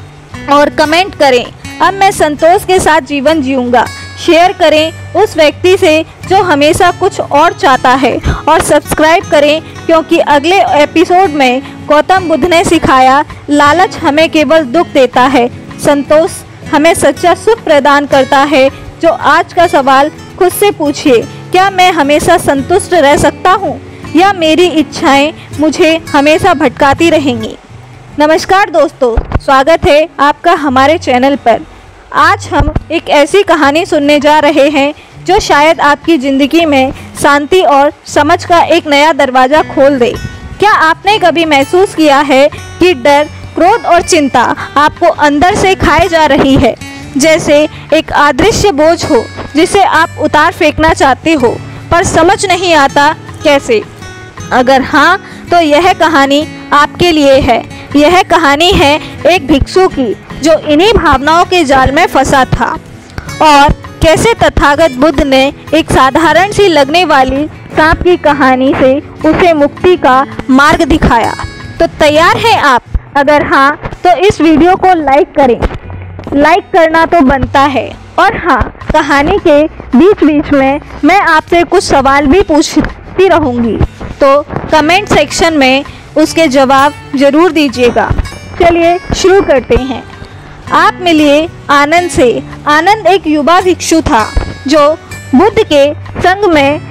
और कमेंट करें। अब मैं संतोष के साथ जीवन जीऊँगा। शेयर करें उस व्यक्ति से जो हमेशा कुछ और चाहता है और सब्सक्राइब करें, क्योंकि अगले एपिसोड में गौतम बुद्ध ने सिखाया, लालच हमें केवल दुख देता है, संतोष हमें सच्चा सुख प्रदान करता है। जो आज का सवाल खुद से पूछिए, क्या मैं हमेशा संतुष्ट रह सकता हूँ या मेरी इच्छाएं मुझे हमेशा भटकाती रहेंगी? नमस्कार दोस्तों, स्वागत है आपका हमारे चैनल पर। आज हम एक ऐसी कहानी सुनने जा रहे हैं जो शायद आपकी ज़िंदगी में शांति और समझ का एक नया दरवाज़ा खोल दे। क्या आपने कभी महसूस किया है कि डर, क्रोध और चिंता आपको अंदर से खाए जा रही है, जैसे एक अदृश्य बोझ हो जिसे आप उतार फेंकना चाहते हो पर समझ नहीं आता कैसे? अगर हाँ, तो यह कहानी आपके लिए है। यह कहानी है एक भिक्षु की जो इन्हीं भावनाओं के जाल में फंसा था और कैसे तथागत बुद्ध ने एक साधारण सी लगने वाली सांप की कहानी से उसे मुक्ति का मार्ग दिखाया। तो तैयार हैं आप? अगर हाँ, तो इस वीडियो को लाइक करें। लाइक करना तो बनता है। और हाँ, कहानी के बीच बीच में मैं आपसे कुछ सवाल भी पूछती रहूँगी, तो कमेंट सेक्शन में उसके जवाब ज़रूर दीजिएगा। चलिए शुरू करते हैं। आप मिलिए आनंद से। आनंद एक युवा भिक्षु था जो बुद्ध के संग में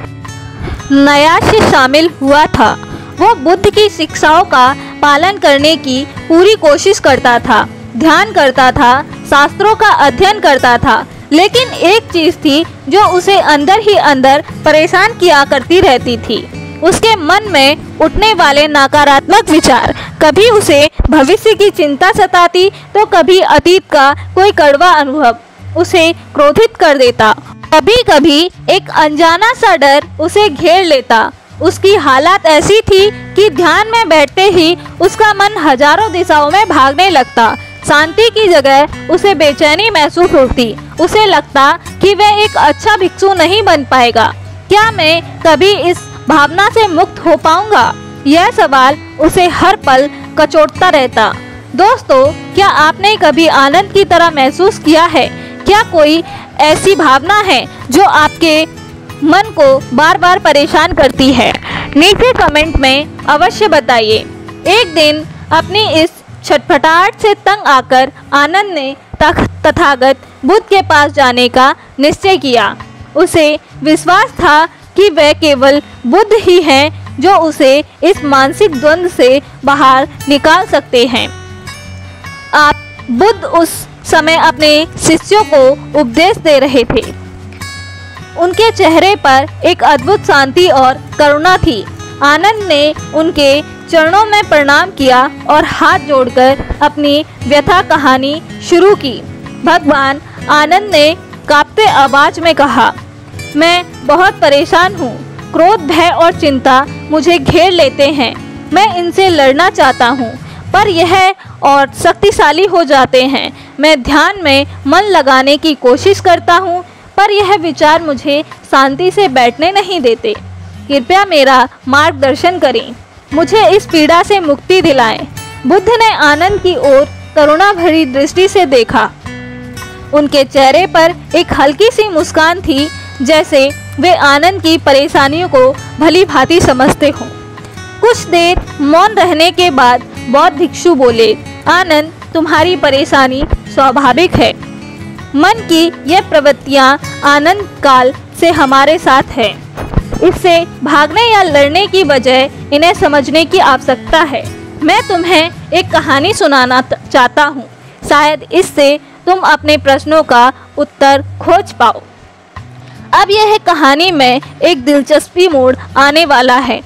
नया से शामिल हुआ था। वो बुद्ध की शिक्षाओं का पालन करने की पूरी कोशिश करता था, ध्यान करता था, शास्त्रों का अध्ययन करता था, लेकिन एक चीज़ थी जो उसे अंदर ही अंदर परेशान किया करती रहती थी। उसके मन में उठने वाले नकारात्मक विचार, कभी उसे भविष्य की चिंता सताती तो कभी अतीत का कोई कड़वा अनुभव उसे क्रोधित कर देता। कभी कभी एक अनजाना सा डर उसे घेर लेता। उसकी हालत ऐसी थी कि ध्यान में बैठते ही उसका मन हजारों दिशाओं में भागने लगता। शांति की जगह उसे बेचैनी महसूस होती। उसे लगता कि वह एक अच्छा भिक्षु नहीं बन पाएगा। क्या मैं कभी इस भावना से मुक्त हो पाऊंगा? यह सवाल उसे हर पल कचोटता रहता। दोस्तों, क्या आपने कभी आनंद की तरह महसूस किया है? क्या कोई ऐसी भावना है जो आपके मन को बार बार परेशान करती है? नीचे कमेंट में अवश्य बताइए। एक दिन अपनी इस छटपटाहट से तंग आकर आनंद ने तथागत बुद्ध के पास जाने का निश्चय किया। उसे विश्वास था कि वह केवल बुद्ध ही हैं जो उसे इस मानसिक द्वंद्व से बाहर निकाल सकते हैं। आप बुद्ध उस समय अपने शिष्यों को उपदेश दे रहे थे। उनके चेहरे पर एक अद्भुत शांति और करुणा थी। आनंद ने उनके चरणों में प्रणाम किया और हाथ जोड़कर अपनी व्यथा कहानी शुरू की। भगवान, आनंद ने कांपते आवाज में कहा, मैं बहुत परेशान हूँ। क्रोध, भय और चिंता मुझे घेर लेते हैं। मैं इनसे लड़ना चाहता हूँ पर यह और शक्तिशाली हो जाते हैं। मैं ध्यान में मन लगाने की कोशिश करता हूँ पर यह विचार मुझे शांति से बैठने नहीं देते। कृपया मेरा मार्गदर्शन करें, मुझे इस पीड़ा से मुक्ति दिलाएं। बुद्ध ने आनंद की ओर करुणा भरी दृष्टि से देखा। उनके चेहरे पर एक हल्की सी मुस्कान थी, जैसे वे आनंद की परेशानियों को भली भांति समझते हों। कुछ देर मौन रहने के बाद बौद्ध भिक्षु बोले, आनंद, तुम्हारी परेशानी स्वाभाविक है। मन की ये प्रवृत्तियाँ आनंद काल से हमारे साथ है। इससे भागने या लड़ने की बजाय इन्हें समझने की आवश्यकता है। मैं तुम्हें एक कहानी सुनाना चाहता हूँ, शायद इससे तुम अपने प्रश्नों का उत्तर खोज पाओ। अब यह कहानी में एक दिलचस्पी मोड़ आने वाला है।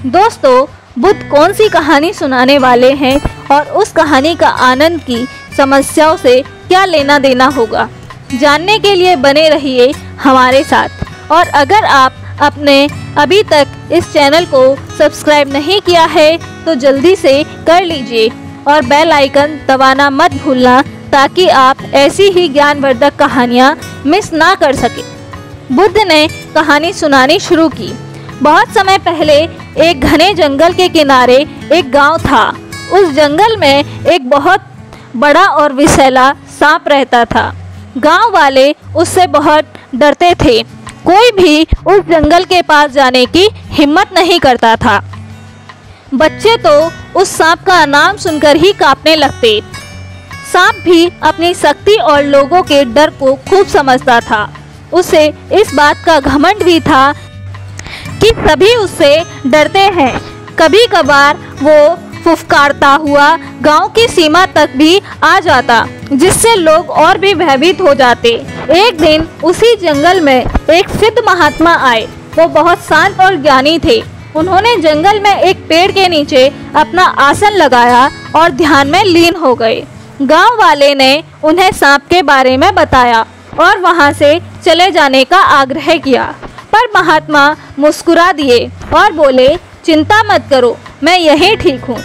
दोस्तों, बुद्ध कौन सी कहानी सुनाने वाले हैं और उस कहानी का आनंद की समस्याओं से क्या लेना देना होगा, जानने के लिए बने रहिए हमारे साथ। और अगर आप अपने अभी तक इस चैनल को सब्सक्राइब नहीं किया है तो जल्दी से कर लीजिए और बेल आइकन दबाना मत भूलना, ताकि आप ऐसी ही ज्ञानवर्धक कहानियाँ मिस ना कर सकें। बुद्ध ने कहानी सुनानी शुरू की। बहुत समय पहले एक घने जंगल के किनारे एक गांव था। उस जंगल में एक बहुत बड़ा और विषैला सांप रहता था। गांव वाले उससे बहुत डरते थे। कोई भी उस जंगल के पास जाने की हिम्मत नहीं करता था। बच्चे तो उस सांप का नाम सुनकर ही कांपने लगते। सांप भी अपनी शक्ति और लोगों के डर को खूब समझता था। उसे इस बात का घमंड भी था कि सभी उससे डरते हैं। कभी कभार वो फुफकारता हुआ गांव की सीमा तक भी आ जाता, जिससे लोग और भी भयभीत हो जाते। एक दिन उसी जंगल में एक सिद्ध महात्मा आए। वो बहुत शांत और ज्ञानी थे। उन्होंने जंगल में एक पेड़ के नीचे अपना आसन लगाया और ध्यान में लीन हो गए। गांव वाले ने उन्हें सांप के बारे में बताया और वहां से चले जाने का आग्रह किया, पर महात्मा मुस्कुरा दिए और बोले, चिंता मत करो, मैं यहीं ठीक हूँ।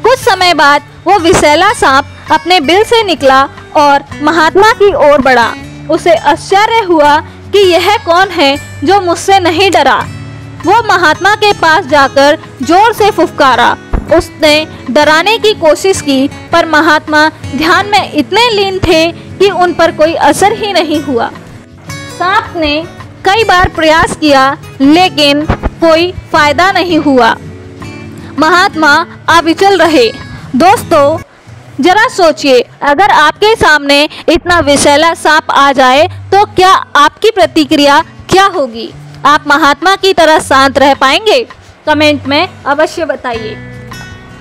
कुछ समय बाद वो विषैला सांप अपने बिल से निकला और महात्मा की ओर बढ़ा। उसे आश्चर्य हुआ कि यह कौन है जो मुझसे नहीं डरा। वो महात्मा के पास जाकर जोर से फुफकारा। उसने डराने की कोशिश की, पर महात्मा ध्यान में इतने लीन थे कि उन पर कोई असर ही नहीं हुआ। सांप ने कई बार प्रयास किया, लेकिन कोई फायदा नहीं हुआ। महात्मा अविचल रहे। दोस्तों, जरा सोचिए, अगर आपके सामने इतना विषैला सांप आ जाए तो क्या आपकी प्रतिक्रिया क्या होगी? आप महात्मा की तरह शांत रह पाएंगे? कमेंट में अवश्य बताइए।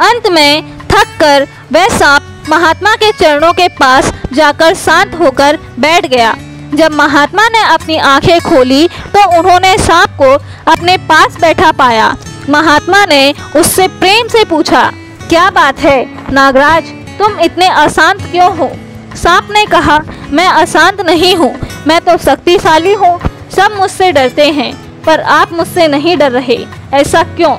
अंत में थक कर वह सांप महात्मा के चरणों के पास जाकर शांत होकर बैठ गया। जब महात्मा ने अपनी आंखें खोली तो उन्होंने सांप को अपने पास बैठा पाया। महात्मा ने उससे प्रेम से पूछा, क्या बात है नागराज, तुम इतने अशांत क्यों हो? सांप ने कहा, मैं अशांत नहीं हूँ, मैं तो शक्तिशाली हूँ। सब मुझसे डरते हैं, पर आप मुझसे नहीं डर रहे, ऐसा क्यों?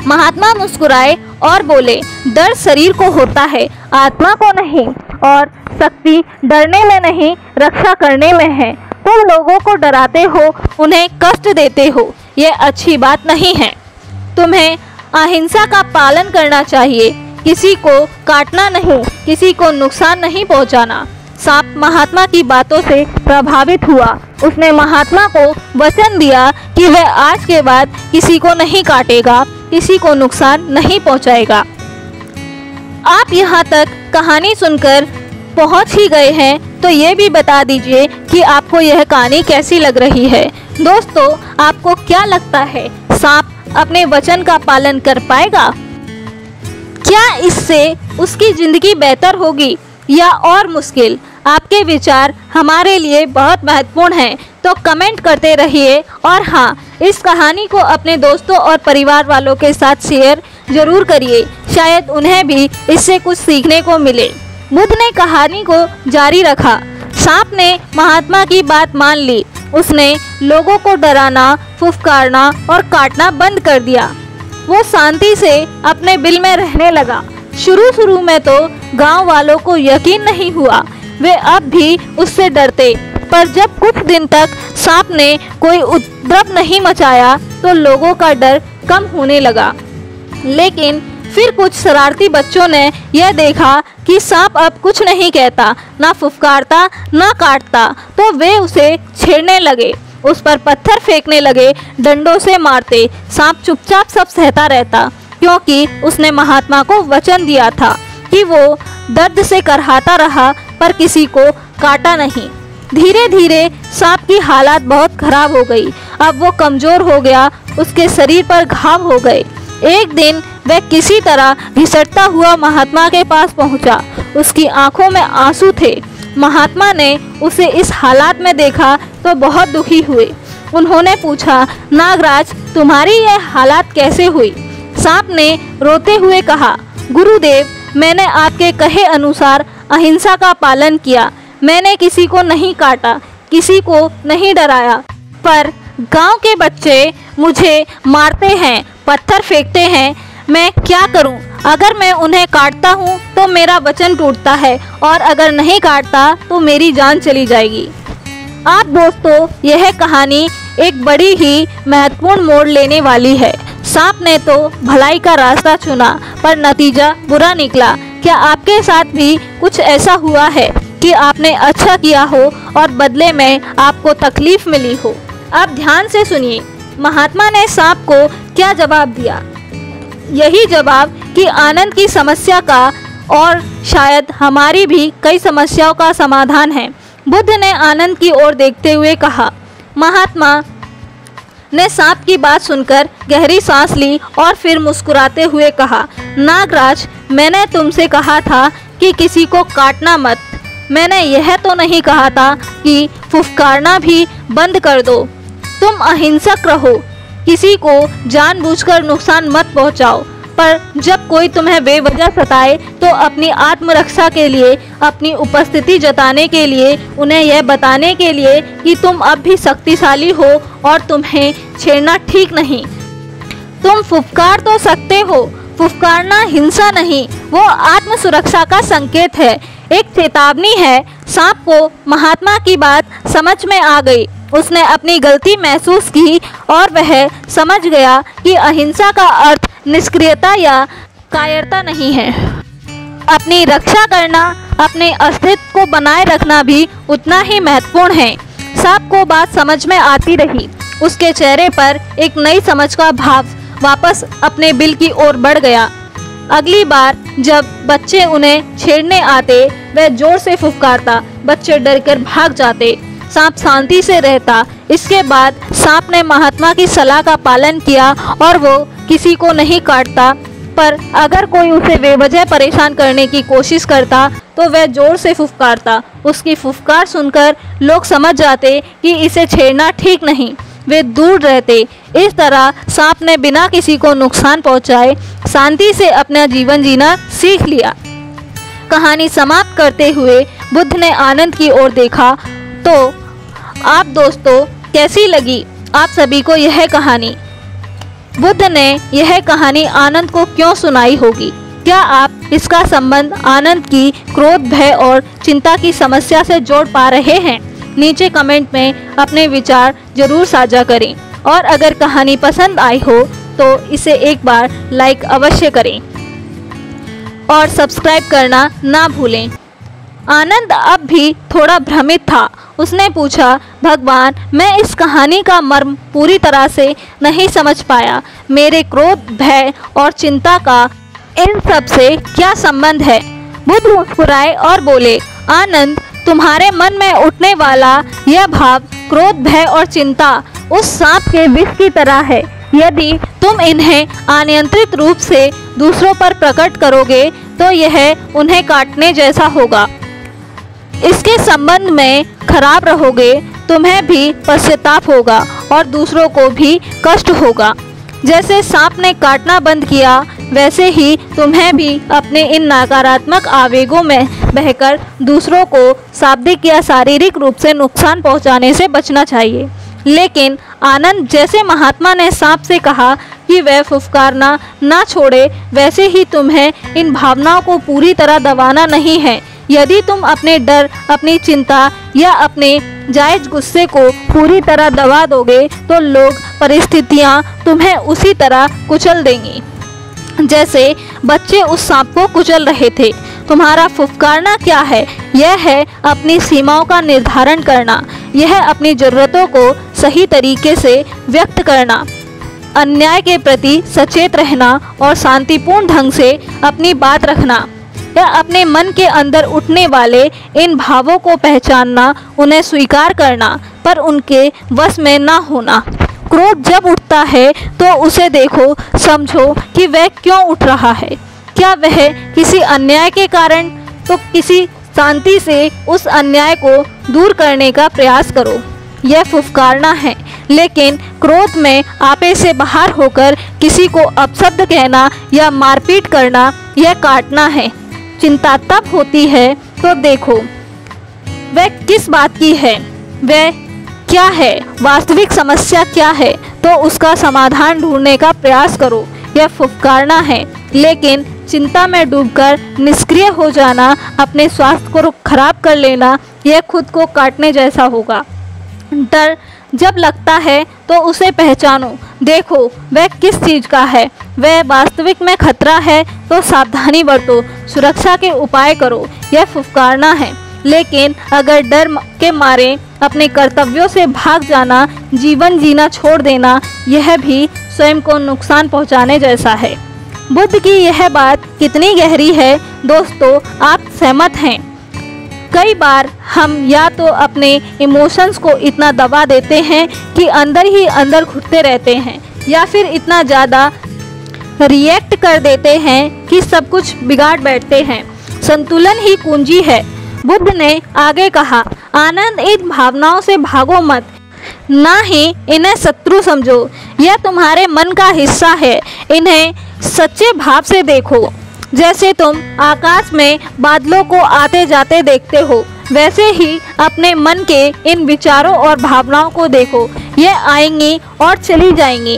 महात्मा मुस्कुराए और बोले, डर शरीर को होता है, आत्मा को नहीं, और शक्ति डरने में नहीं, रक्षा करने में है। तुम लोगों को डराते हो, उन्हें कष्ट देते हो, यह अच्छी बात नहीं है। तुम्हें अहिंसा का पालन करना चाहिए, किसी को काटना नहीं, किसी को नुकसान नहीं पहुंचाना। सांप महात्मा की बातों से प्रभावित हुआ। उसने महात्मा को वचन दिया कि वह आज के बाद किसी को नहीं काटेगा, किसी को नुकसान नहीं पहुंचाएगा। आप यहाँ तक कहानी सुनकर पहुँच ही गए हैं, तो ये भी बता दीजिए कि आपको यह कहानी कैसी लग रही है। दोस्तों, आपको क्या लगता है, सांप अपने वचन का पालन कर पाएगा? क्या इससे उसकी जिंदगी बेहतर होगी या और मुश्किल? आपके विचार हमारे लिए बहुत महत्वपूर्ण हैं, तो कमेंट करते रहिए। और हाँ, इस कहानी को अपने दोस्तों और परिवार वालों के साथ शेयर जरूर करिए, शायद उन्हें भी इससे कुछ सीखने को मिले। बुद्ध ने कहानी को जारी रखा। सांप ने महात्मा की बात मान ली। उसने लोगों को डराना, फुफकारना और काटना बंद कर दिया। वो शांति से अपने बिल में रहने लगा। शुरू में तो गांव वालों को यकीन नहीं हुआ, वे अब भी उससे डरते, पर जब कुछ दिन तक सांप ने कोई उपद्रव नहीं मचाया तो लोगों का डर कम होने लगा। लेकिन फिर कुछ शरारती बच्चों ने यह देखा कि सांप अब कुछ नहीं कहता, ना फुफकारता, ना काटता, तो वे उसे छेड़ने लगे, उस पर पत्थर फेंकने लगे, डंडों से मारते। सांप चुपचाप सब सहता रहता, क्योंकि उसने महात्मा को वचन दिया था कि वो दर्द से करहाता रहा पर किसी को काटा नहीं। धीरे धीरे सांप की हालत बहुत खराब हो गई। अब वो कमजोर हो गया, उसके शरीर पर घाव हो गए। एक दिन वह किसी तरह घिसटता हुआ महात्मा के पास पहुंचा। उसकी आंखों में आंसू थे। महात्मा ने उसे इस हालात में देखा तो बहुत दुखी हुए। उन्होंने पूछा, नागराज, तुम्हारी यह हालत कैसे हुई? सांप ने रोते हुए कहा, गुरुदेव, मैंने आपके कहे अनुसार अहिंसा का पालन किया। मैंने किसी को नहीं काटा, किसी को नहीं डराया, पर गांव के बच्चे मुझे मारते हैं, पत्थर फेंकते हैं। मैं क्या करूं? अगर मैं उन्हें काटता हूं तो मेरा वचन टूटता है, और अगर नहीं काटता तो मेरी जान चली जाएगी। आप दोस्तों, यह कहानी एक बड़ी ही महत्वपूर्ण मोड़ लेने वाली है। सांप ने तो भलाई का रास्ता चुना, पर नतीजा बुरा निकला। क्या आपके साथ भी कुछ ऐसा हुआ है कि आपने अच्छा किया हो और बदले में आपको तकलीफ मिली हो? आप ध्यान से सुनिए, महात्मा ने सांप को क्या जवाब दिया। यही जवाब कि आनंद की समस्या का और शायद हमारी भी कई समस्याओं का समाधान है। बुद्ध ने आनंद की ओर देखते हुए कहा। महात्मा ने सांप की बात सुनकर गहरी सांस ली और फिर मुस्कुराते हुए कहा, नागराज, मैंने तुमसे कहा था कि किसी को काटना मत। मैंने यह तो नहीं कहा था कि फुफकारना भी बंद कर दो। तुम अहिंसक रहो, किसी को जानबूझकर नुकसान मत पहुंचाओ, पर जब कोई तुम्हें बेवजह सताए तो अपनी आत्मरक्षा के लिए, अपनी उपस्थिति जताने के लिए, उन्हें यह बताने के लिए कि तुम अब भी शक्तिशाली हो और तुम्हें छेड़ना ठीक नहीं। तुम फुफकार तो सकते हो, फुफकारना हिंसा नहीं, वो आत्म सुरक्षा का संकेत है, एक चेतावनी है। सांप को महात्मा की बात समझ में आ गई। उसने अपनी गलती महसूस की और वह समझ गया कि अहिंसा का अर्थ निष्क्रियता या कायरता नहीं है। अपनी रक्षा करना, अपने अस्तित्व को बनाए रखना भी उतना ही महत्वपूर्ण है। सांप को बात समझ में आती रही। उसके चेहरे पर एक नई समझ का भाव वापस अपने बिल की ओर बढ़ गया। अगली बार जब बच्चे उन्हें छेड़ने आते, वह जोर से फुफकारता, बच्चे डरकर भाग जाते, सांप शांति से रहता। इसके बाद सांप ने महात्मा की सलाह का पालन किया और वो किसी को नहीं काटता, पर अगर कोई उसे बेवजह परेशान करने की कोशिश करता तो वह जोर से फुफकारता। उसकी फुफकार सुनकर लोग समझ जाते कि इसे छेड़ना ठीक नहीं, वे दूर रहते। इस तरह सांप ने बिना किसी को नुकसान पहुंचाए शांति से अपना जीवन जीना सीख लिया। कहानी समाप्त करते हुए बुद्ध ने आनंद की ओर देखा। तो आप दोस्तों, कैसी लगी आप सभी को यह कहानी? बुद्ध ने यह कहानी आनंद को क्यों सुनाई होगी? क्या आप इसका संबंध आनंद की क्रोध, भय और चिंता की समस्या से जोड़ पा रहे हैं? नीचे कमेंट में अपने विचार जरूर साझा करें, और अगर कहानी पसंद आई हो तो इसे एक बार लाइक अवश्य करें और सब्सक्राइब करना ना भूलें। आनंद अब भी थोड़ा भ्रमित था। उसने पूछा, भगवान, मैं इस कहानी का मर्म पूरी तरह से नहीं समझ पाया। मेरे क्रोध, भय और चिंता का इन सब से क्या संबंध है? बुद्ध मुस्कुराए और बोले, आनंद, तुम्हारे मन में उठने वाला यह भाव, क्रोध, भय और चिंता उस सांप के विष की तरह है। यदि तुम इन्हें अनियंत्रित रूप से दूसरों पर प्रकट करोगे तो यह उन्हें काटने जैसा होगा। इसके संबंध में खराब रहोगे, तुम्हें भी पश्चाताप होगा और दूसरों को भी कष्ट होगा। जैसे सांप ने काटना बंद किया, वैसे ही तुम्हें भी अपने इन नकारात्मक आवेगों में बहकर दूसरों को शाब्दिक या शारीरिक रूप से नुकसान पहुंचाने से बचना चाहिए। लेकिन आनंद जैसे महात्मा ने सांप से कहा कि वह फुफकारना ना छोड़े, वैसे ही तुम्हें इन भावनाओं को पूरी तरह दबाना नहीं है। यदि तुम अपने डर, अपनी चिंता या अपने जायज गुस्से को पूरी तरह दबा दोगे तो लोग, परिस्थितियाँ तुम्हें उसी तरह कुचल देंगी जैसे बच्चे उस सांप को कुचल रहे थे। तुम्हारा फुफकारना क्या है? यह है अपनी सीमाओं का निर्धारण करना, यह अपनी ज़रूरतों को सही तरीके से व्यक्त करना, अन्याय के प्रति सचेत रहना और शांतिपूर्ण ढंग से अपनी बात रखना, या अपने मन के अंदर उठने वाले इन भावों को पहचानना, उन्हें स्वीकार करना पर उनके वश में ना होना। क्रोध जब उठता है तो उसे देखो, समझो कि वह क्यों उठ रहा है। क्या वह किसी अन्याय के कारण? तो किसी शांति से उस अन्याय को दूर करने का प्रयास करो। यह फुफकारना है, लेकिन क्रोध में आपे से बाहर होकर किसी को अपशब्द कहना या मारपीट करना, यह काटना है। चिंता तब होती है तो देखो वह किस बात की है, वह क्या है, वास्तविक समस्या क्या है, तो उसका समाधान ढूंढने का प्रयास करो। यह फुफकारना है, लेकिन चिंता में डूबकर निष्क्रिय हो जाना, अपने स्वास्थ्य को खराब कर लेना, यह खुद को काटने जैसा होगा। डर जब लगता है तो उसे पहचानो, देखो वह किस चीज़ का है, वह वास्तविक में खतरा है तो सावधानी बरतो, सुरक्षा के उपाय करो। यह फुफकारना है, लेकिन अगर डर के मारे अपने कर्तव्यों से भाग जाना, जीवन जीना छोड़ देना, यह भी स्वयं को नुकसान पहुंचाने जैसा है। बुद्ध की यह बात कितनी गहरी है दोस्तों, आप सहमत हैं? कई बार हम या तो अपने इमोशंस को इतना दबा देते हैं कि अंदर ही अंदर घुटते रहते हैं, या फिर इतना ज़्यादा रिएक्ट कर देते हैं कि सब कुछ बिगाड़ बैठते हैं। संतुलन ही कुंजी है। बुद्ध ने आगे कहा, आनंद इन भावनाओं से भागो मत, ना ही इन्हें शत्रु समझो। यह तुम्हारे मन का हिस्सा है, इन्हें सच्चे भाव से देखो। जैसे तुम आकाश में बादलों को आते जाते देखते हो, वैसे ही अपने मन के इन विचारों और भावनाओं को देखो। ये आएंगी और चली जाएंगी।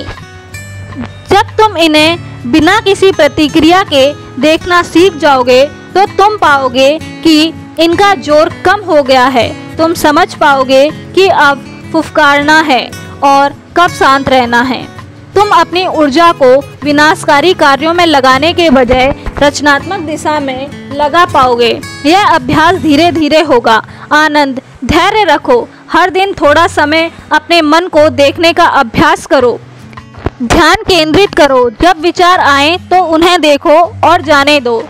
जब तुम इन्हें बिना किसी प्रतिक्रिया के देखना सीख जाओगे तो तुम पाओगे कि इनका जोर कम हो गया है। तुम समझ पाओगे कि अब फुफकारना है और कब शांत रहना है। तुम अपनी ऊर्जा को विनाशकारी कार्यों में लगाने के बजाय रचनात्मक दिशा में लगा पाओगे। यह अभ्यास धीरे धीरे होगा। आनंद, धैर्य रखो। हर दिन थोड़ा समय अपने मन को देखने का अभ्यास करो। ध्यान केंद्रित करो। जब विचार आए तो उन्हें देखो और जाने दो।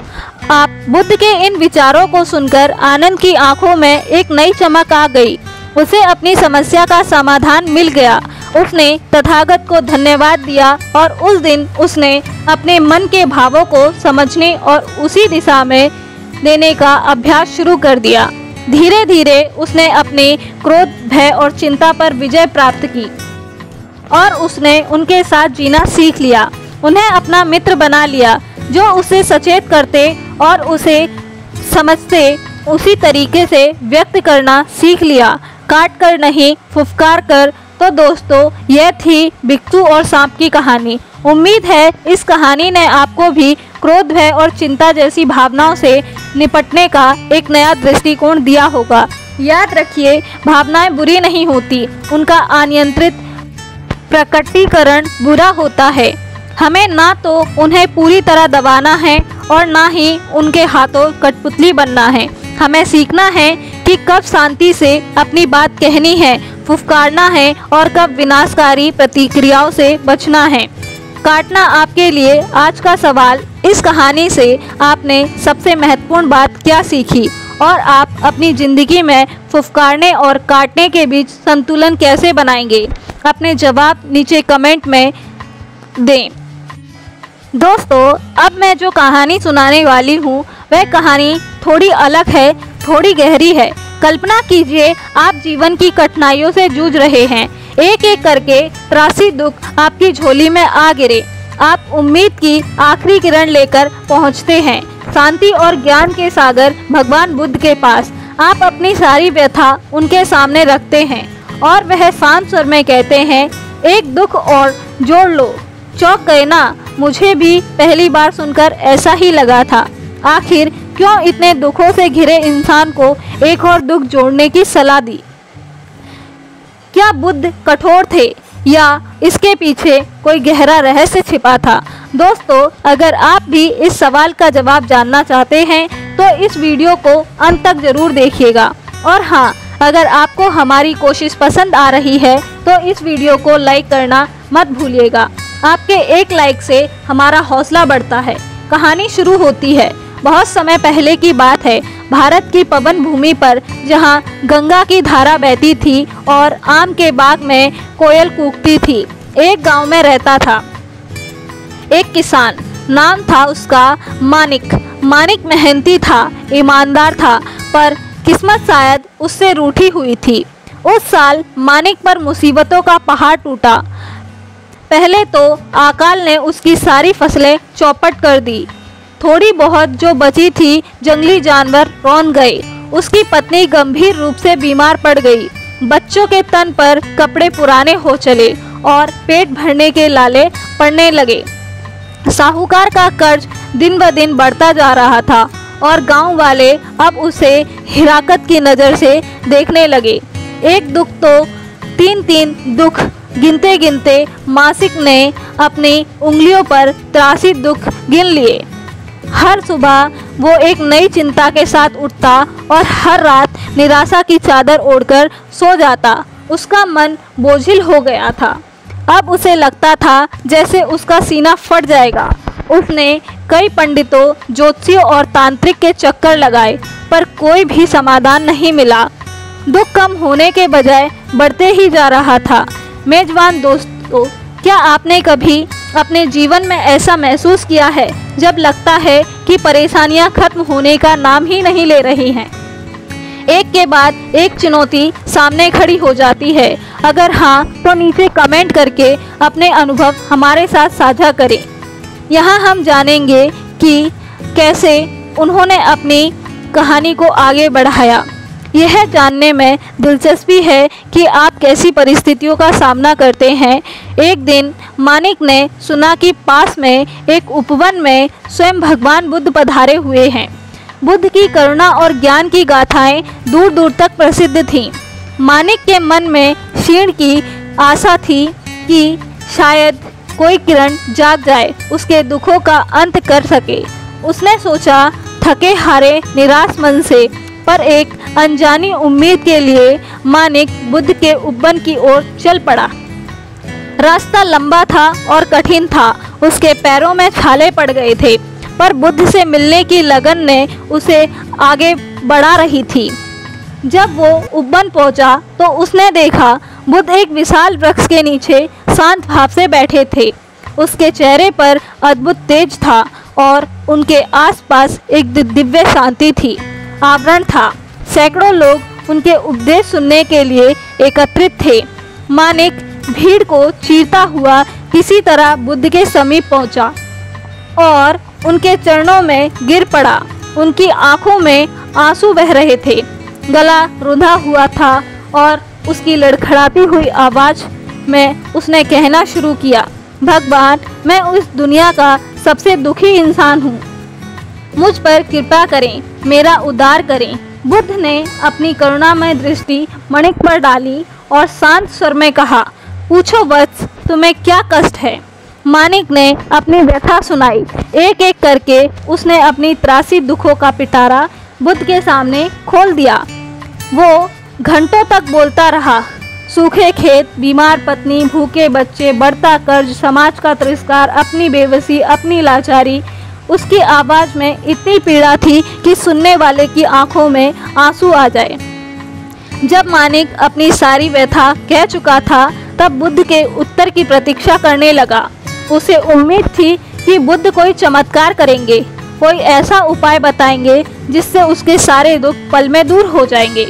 आप बुद्ध के इन विचारों को सुनकर आनंद की आंखों में एक नई चमक आ गई। उसे अपनी समस्या का समाधान मिल गया। उसने तथागत को धन्यवाद दिया और उस दिन उसने अपने मन के भावों को समझने और उसी दिशा में देने का अभ्यास शुरू कर दिया। धीरे धीरे उसने अपने क्रोध, भय और चिंता पर विजय प्राप्त की और उसने उनके साथ जीना सीख लिया। उन्हें अपना मित्र बना लिया, जो उसे सचेत करते और उसे समझते उसी तरीके से व्यक्त करना सीख लिया, काट कर नहीं, फुफकार कर। तो दोस्तों, यह थी भिक्षु और सांप की कहानी। उम्मीद है इस कहानी ने आपको भी क्रोध, भय और चिंता जैसी भावनाओं से निपटने का एक नया दृष्टिकोण दिया होगा। याद रखिए, भावनाएं बुरी नहीं होती, उनका अनियंत्रित प्रकटीकरण बुरा होता है। हमें ना तो उन्हें पूरी तरह दबाना है और ना ही उनके हाथों कठपुतली बनना है। हमें सीखना है कि कब शांति से अपनी बात कहनी है, फुफकारना है और कब विनाशकारी प्रतिक्रियाओं से बचना है। काटना आपके लिए आज का सवाल। इस कहानी से आपने सबसे महत्वपूर्ण बात क्या सीखी और आप अपनी ज़िंदगी में फुफकारने और काटने के बीच संतुलन कैसे बनाएंगे? अपने जवाब नीचे कमेंट में दें। दोस्तों, अब मैं जो कहानी सुनाने वाली हूँ वह कहानी थोड़ी अलग है, थोड़ी गहरी है। कल्पना कीजिए, आप जीवन की कठिनाइयों से जूझ रहे हैं। एक एक करके त्रासी दुख आपकी झोली में आ गिरे। आप उम्मीद की आखिरी किरण लेकर पहुंचते हैं, शांति और ज्ञान के सागर भगवान बुद्ध के पास। आप अपनी सारी व्यथा उनके सामने रखते हैं और वह शांत स्वर में कहते हैं, एक दुख और जोड़ लो। चौंक गए ना? मुझे भी पहली बार सुनकर ऐसा ही लगा था। आखिर क्यों इतने दुखों से घिरे इंसान को एक और दुख जोड़ने की सलाह दी? क्या बुद्ध कठोर थे या इसके पीछे कोई गहरा रहस्य छिपा था? दोस्तों, अगर आप भी इस सवाल का जवाब जानना चाहते हैं तो इस वीडियो को अंत तक जरूर देखिएगा। और हाँ, अगर आपको हमारी कोशिश पसंद आ रही है तो इस वीडियो को लाइक करना मत भूलिएगा। आपके एक लाइक से हमारा हौसला बढ़ता है। कहानी शुरू होती है। बहुत समय पहले की बात है। भारत की पवन भूमि पर जहाँ गंगा की धारा बहती थी और आम के बाग में कोयल कूकती थी, एक गांव में रहता था एक किसान। नाम था उसका मानिक। मानिक मेहनती था, ईमानदार था, पर किस्मत शायद उससे रूठी हुई थी। उस साल मानिक पर मुसीबतों का पहाड़ टूटा। पहले तो अकाल ने उसकी सारी फसलें चौपट कर दी। थोड़ी बहुत जो बची थी जंगली जानवर रौंद गए। उसकी पत्नी गंभीर रूप से बीमार पड़ गई। बच्चों के तन पर कपड़े पुराने हो चले और पेट भरने के लाले पड़ने लगे। साहूकार का कर्ज दिन ब दिन बढ़ता जा रहा था और गांव वाले अब उसे हिराकत की नज़र से देखने लगे। एक दुख तो तीन दुख गिनते गिनते मासिक ने अपनी उंगलियों पर 83 दुख गिन लिए। हर सुबह वो एक नई चिंता के साथ उठता और हर रात निराशा की चादर ओढ़कर सो जाता। उसका मन बोझिल हो गया था। अब उसे लगता था जैसे उसका सीना फट जाएगा। उसने कई पंडितों, ज्योतिषियों और तांत्रिक के चक्कर लगाए, पर कोई भी समाधान नहीं मिला। दुख कम होने के बजाय बढ़ते ही जा रहा था। मेजबान दोस्तों, क्या आपने कभी अपने जीवन में ऐसा महसूस किया है जब लगता है कि परेशानियां खत्म होने का नाम ही नहीं ले रही हैं? एक के बाद एक चुनौती सामने खड़ी हो जाती है। अगर हाँ, तो नीचे कमेंट करके अपने अनुभव हमारे साथ साझा करें। यहाँ हम जानेंगे कि कैसे उन्होंने अपनी कहानी को आगे बढ़ाया। यह जानने में दिलचस्पी है कि आप कैसी परिस्थितियों का सामना करते हैं। एक दिन मानिक ने सुना कि पास में एक उपवन में स्वयं भगवान बुद्ध पधारे हुए हैं। बुद्ध की करुणा और ज्ञान की गाथाएं दूर दूर तक प्रसिद्ध थीं। मानिक के मन में क्षीण की आशा थी कि शायद कोई किरण जाग जाए, उसके दुखों का अंत कर सके। उसने सोचा, थके हारे निराश मन से, पर एक अनजानी उम्मीद के लिए मानिक बुद्ध के उपवन की ओर चल पड़ा। रास्ता लंबा था और कठिन था। उसके पैरों में छाले पड़ गए थे, पर बुद्ध से मिलने की लगन ने उसे आगे बढ़ा रही थी। जब वो उपवन पहुंचा तो उसने देखा बुद्ध एक विशाल वृक्ष के नीचे शांत भाव से बैठे थे। उसके चेहरे पर अद्भुत तेज था और उनके आसपास एक दिव्य शांति थी, आवरण था। सैकड़ों लोग उनके उपदेश सुनने के लिए एकत्रित थे। मानिक भीड़ को चीरता हुआ किसी तरह बुद्ध के समीप पहुंचा और उनके चरणों में गिर पड़ा। उनकी आंखों में आंसू बह रहे थे, गला रुंधा हुआ था और उसकी लड़खड़ाती हुई आवाज़ में उसने कहना शुरू किया, भगवान, मैं उस दुनिया का सबसे दुखी इंसान हूँ। मुझ पर कृपा करें, मेरा उद्धार करें। बुद्ध ने अपनी करुणामय दृष्टि मानिक पर डाली और शांत स्वर में कहा, पूछो वत्स, तुम्हें क्या कष्ट है? मानिक ने अपनी व्यथा सुनाई। एक एक करके उसने अपनी 83 दुखों का पिटारा बुद्ध के सामने खोल दिया। वो घंटों तक बोलता रहा। सूखे खेत, बीमार पत्नी, भूखे बच्चे, बढ़ता कर्ज, समाज का तिरस्कार, अपनी बेबसी, अपनी लाचारी। उसकी आवाज़ में इतनी पीड़ा थी कि सुनने वाले की आंखों में आंसू आ जाए। जब मानिक अपनी सारी व्यथा कह चुका था, तब बुद्ध के उत्तर की प्रतीक्षा करने लगा। उसे उम्मीद थी कि बुद्ध कोई चमत्कार करेंगे, कोई ऐसा उपाय बताएंगे जिससे उसके सारे दुख पल में दूर हो जाएंगे।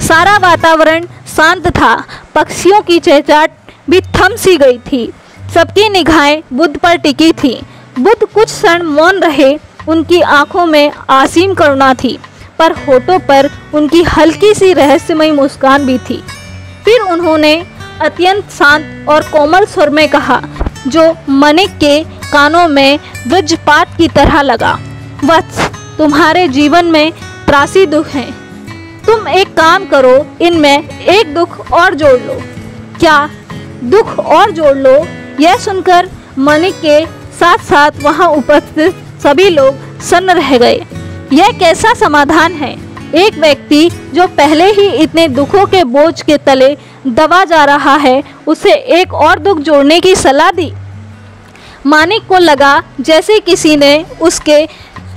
सारा वातावरण शांत था। पक्षियों की चहचहाट भी थम सी गई थी। सबकी निगाहें बुद्ध पर टिकी थी। बुद्ध कुछ क्षण मौन रहे। उनकी आंखों में असीम करुणा थी, पर होठों पर उनकी हल्की सी रहस्यमयी मुस्कान भी थी। फिर उन्होंने अत्यंत शांत और कोमल स्वर में कहा, जो मानिक के कानों में वज्रपात की तरह लगा, वत्स, तुम्हारे जीवन में त्रासी दुख हैं। तुम एक काम करो, इनमें एक दुख और जोड़ लो। क्या दुख और जोड़ लो? यह सुनकर मानिक के साथ साथ वहां उपस्थित सभी लोग सन्न रह गए। यह कैसा समाधान है? एक व्यक्ति जो पहले ही इतने दुखों के बोझ के तले दबा जा रहा है, उसे एक और दुख जोड़ने की सलाह दी। मानिक को लगा जैसे किसी ने उसके